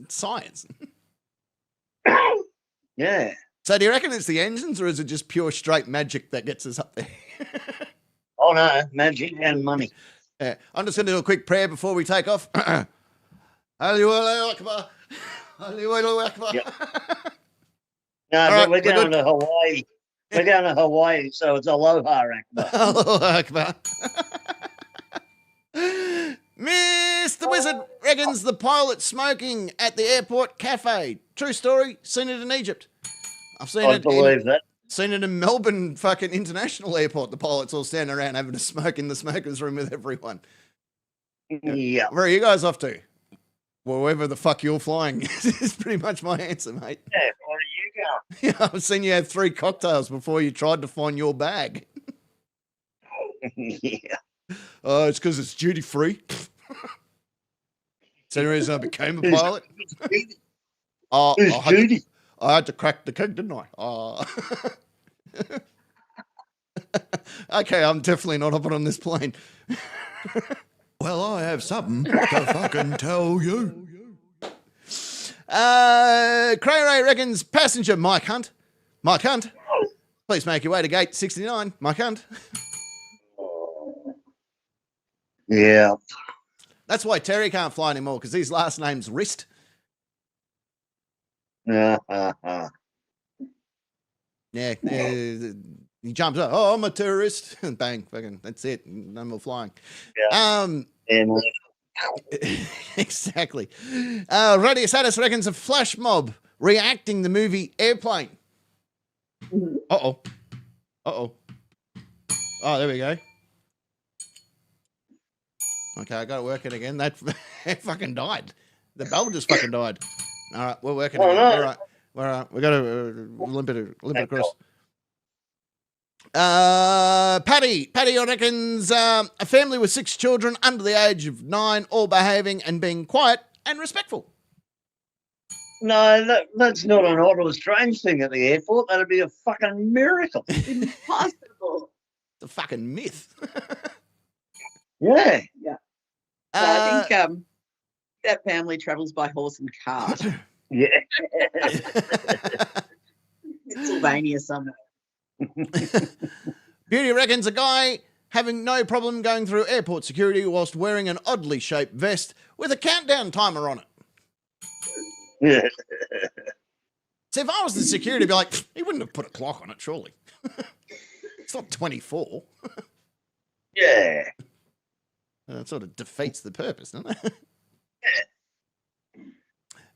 science. Yeah. So do you reckon it's the engines or is it just pure straight magic that gets us up there? Oh, no, magic and money. Yeah. I'm just going to do a quick prayer before we take off. Allahu Akbar. Allahu Akbar. Yep. No, but we're going to Hawaii. We're going to Hawaii, so it's Aloha Akbar. Aloha Akbar. Mr. Wizard reckons the pilot smoking at the airport cafe. True story. Seen it in Egypt. I've seen I believe that. Seen it in Melbourne fucking international airport. The pilots all standing around having a smoke in the smokers room with everyone. Yeah. Where are you guys off to? Well, wherever the fuck you're flying is pretty much my answer, mate. Yeah, where are you going? Yeah, I've seen you have 3 cocktails before you tried to find your bag. Yeah. Oh, it's because it's duty free. Is that the reason I became a pilot? I had to crack the keg, didn't I? Okay, I'm definitely not hopping on this plane. Well, I have something to fucking tell you. Cray Ray reckons passenger Mike Hunt. Mike Hunt, please make your way to gate 69. Mike Hunt. Yeah. That's why Terry can't fly anymore, because his last name's Wrist. Yeah, he jumps up. Oh, I'm a terrorist. And bang, fucking, that's it. No more flying. Yeah. Exactly. Radio Status reckons a flash mob reacting the movie Airplane. Uh-oh. Uh-oh. Oh, there we go. Okay, I got to work it again. That fucking died. The bell just fucking died. All right, we're working again. No. All right. All right, we got to limp it across. Paddy reckons a family with 6 children under the age of 9, all behaving and being quiet and respectful. No, that's not an odd or strange thing at the airport. That'd be a fucking miracle. Impossible. It's a fucking myth. Yeah. Yeah. I think that family travels by horse and cart. Yeah. Pennsylvania somewhere. Beauty reckons a guy having no problem going through airport security whilst wearing an oddly shaped vest with a countdown timer on it. Yeah. So if I was the security, I'd be like, he wouldn't have put a clock on it, surely. It's not 24. Yeah. That sort of defeats the purpose, doesn't it?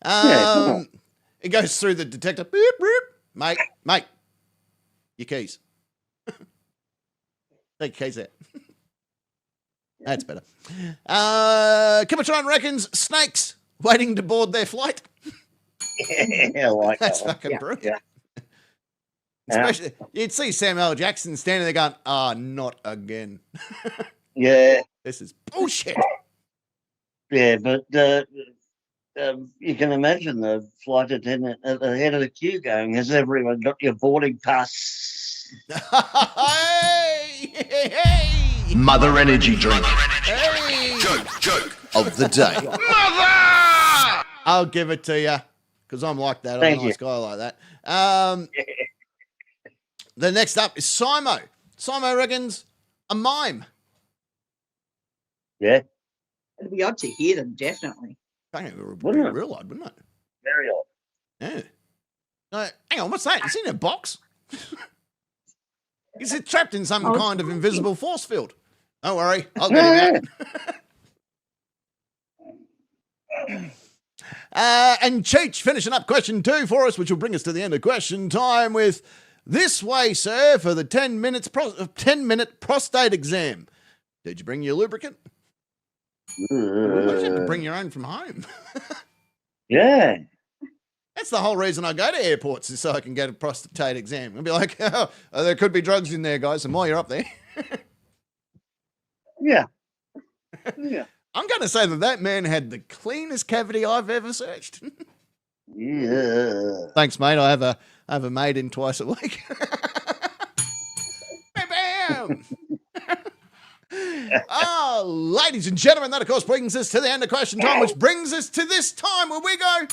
Yeah. It goes through the detector. Beep, beep. Mate, your keys. Take your keys out. That's better. Kimatron reckons snakes waiting to board their flight. Yeah, I like That's that one. fucking brilliant. Yeah. Especially, you'd see Samuel L. Jackson standing there going, not again. Yeah. This is bullshit. Yeah, but you can imagine the flight attendant at the head of the queue going, has everyone got your boarding pass? Hey! Mother energy drink. Hey! Joke of the day. I'll give it to you because I'm like that. I'm Thank a nice you. guy like that. The next up is Simo. Simo reckons a mime. Yeah, It'd be odd to hear them, definitely. Bang, it would be Wouldn't it? real odd, wouldn't it? very odd. Yeah. No, hang on, what's that? Is he in a box? Is it trapped in some kind of invisible force field? Don't worry, I'll get him out. And Cheech finishing up question 2 for us, which will bring us to the end of question time with this way, sir, for the 10-minute prostate exam. Did you bring your lubricant? You have to bring your own from home. Yeah. That's the whole reason I go to airports is so I can get a prostate exam. I'll be like, oh, there could be drugs in there, guys, and while you're up there. Yeah. Yeah. I'm going to say that man had the cleanest cavity I've ever searched. Yeah. Thanks, mate. I have a maid in twice a week. Bam! Ladies and gentlemen, that of course brings us to the end of question time, which brings us to this time where we go.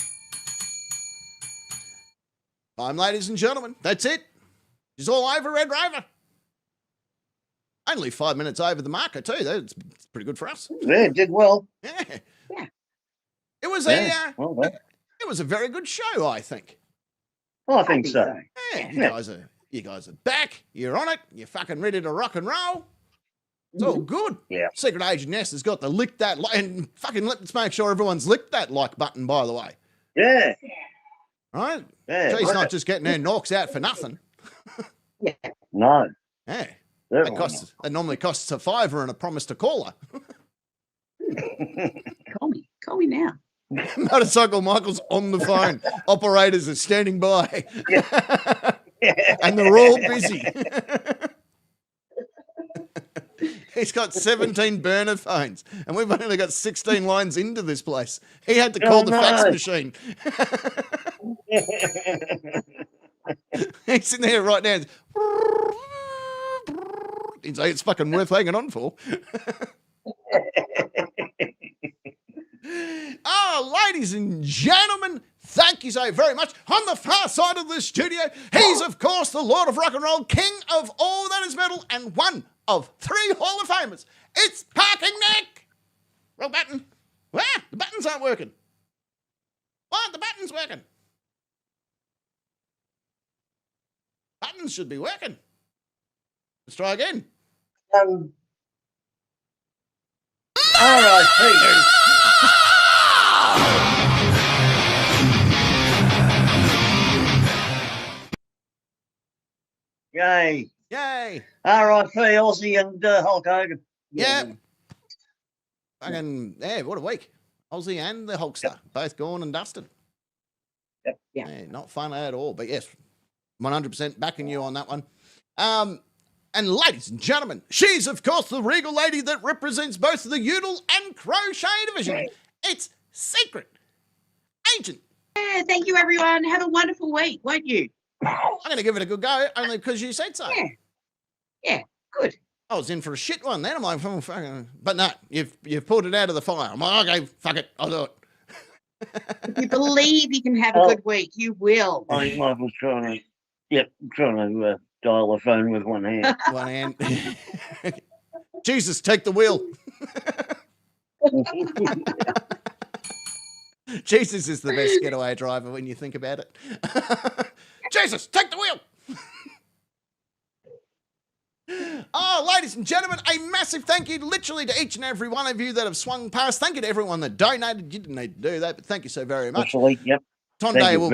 Time, ladies and gentlemen. That's it. It's all over, Red Rover. Only 5 minutes over the marker too. That's pretty good for us. Yeah, it did well. Yeah. Yeah. It was Well done. it was a very good show, I think. I think so. Yeah, Yeah. you guys are back. You're on it. You're fucking ready to rock and roll. It's all good. Yeah. Secret Agent Ness has got to lick that and fucking let's make sure everyone's licked that like button, by the way. Yeah. Right? Yeah. She's not just getting her knocks out for nothing. No. Yeah. Certainly That normally costs a $5 and a promise to call her. Call me now. Motorcycle Michael's on the phone. Operators are standing by. And they're all busy. He's got 17 burner phones, and we've only got 16 lines into this place. He had to call the fax machine. He's sitting there right now. He's like, it's fucking worth hanging on for. Ladies and gentlemen, thank you so very much. On the far side of the studio, he's, of course, the Lord of Rock and Roll, King of all that is metal, and one of 3 Hall of Famers. It's Parking Nick. Wrong button. The buttons aren't working. Why aren't the buttons working? buttons should be working. Let's try again. R.I.P. Yay. Yay. R.I.P. Aussie and Hulk Hogan. Yeah. Fucking, yeah, what a week. Aussie and the Hulkster, both gone and dusted. Yep. Yeah, not fun at all. But yes, 100% backing you on that one. And ladies and gentlemen, she's, of course, the regal lady that represents both the Udall and Crochet division. It's Secret Agent. Yeah, thank you, everyone. Have a wonderful week, won't you? I'm going to give it a good go, only because you said so. Yeah, good. I was in for a shit one then. I'm like, oh, fucking. But no, you've pulled it out of the fire. I'm like, okay, fuck it, I'll do it. If you believe you can have a good week, you will. I was trying to dial the phone with one hand. One hand. Jesus, take the wheel. Jesus is the best getaway driver when you think about it. Jesus, take the wheel. Oh, ladies and gentlemen, a massive thank you literally to each and every one of you that have swung past. Thank you to everyone that donated. You didn't need to do that, but thank you so very much. Actually, yep. Tonde will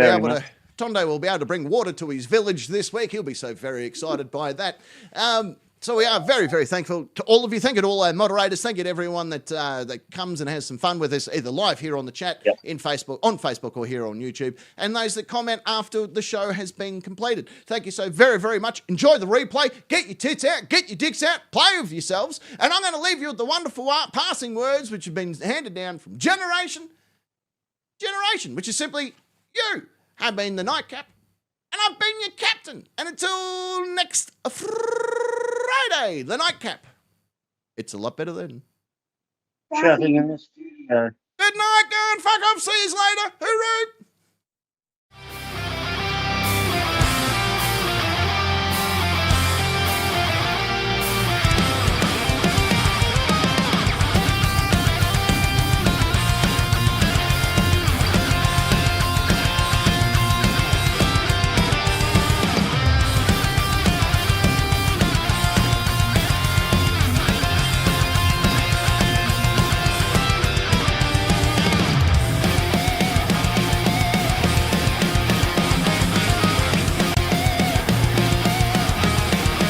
be able to bring water to his village this week. He'll be so very excited by that. So we are very, very thankful to all of you. Thank you to all our moderators. Thank you to everyone that comes and has some fun with us, either live here on the chat, on Facebook or here on YouTube, and those that comment after the show has been completed. Thank you so very, very much. Enjoy the replay. Get your tits out. Get your dicks out. Play with yourselves. And I'm going to leave you with the wonderful passing words which have been handed down from generation to generation, which is simply, you have been the nightcap, and I've been your captain. And until next Friday, the nightcap. It's a lot better than shouting in the studio. Good night, go and fuck off. See you later. Hooroo.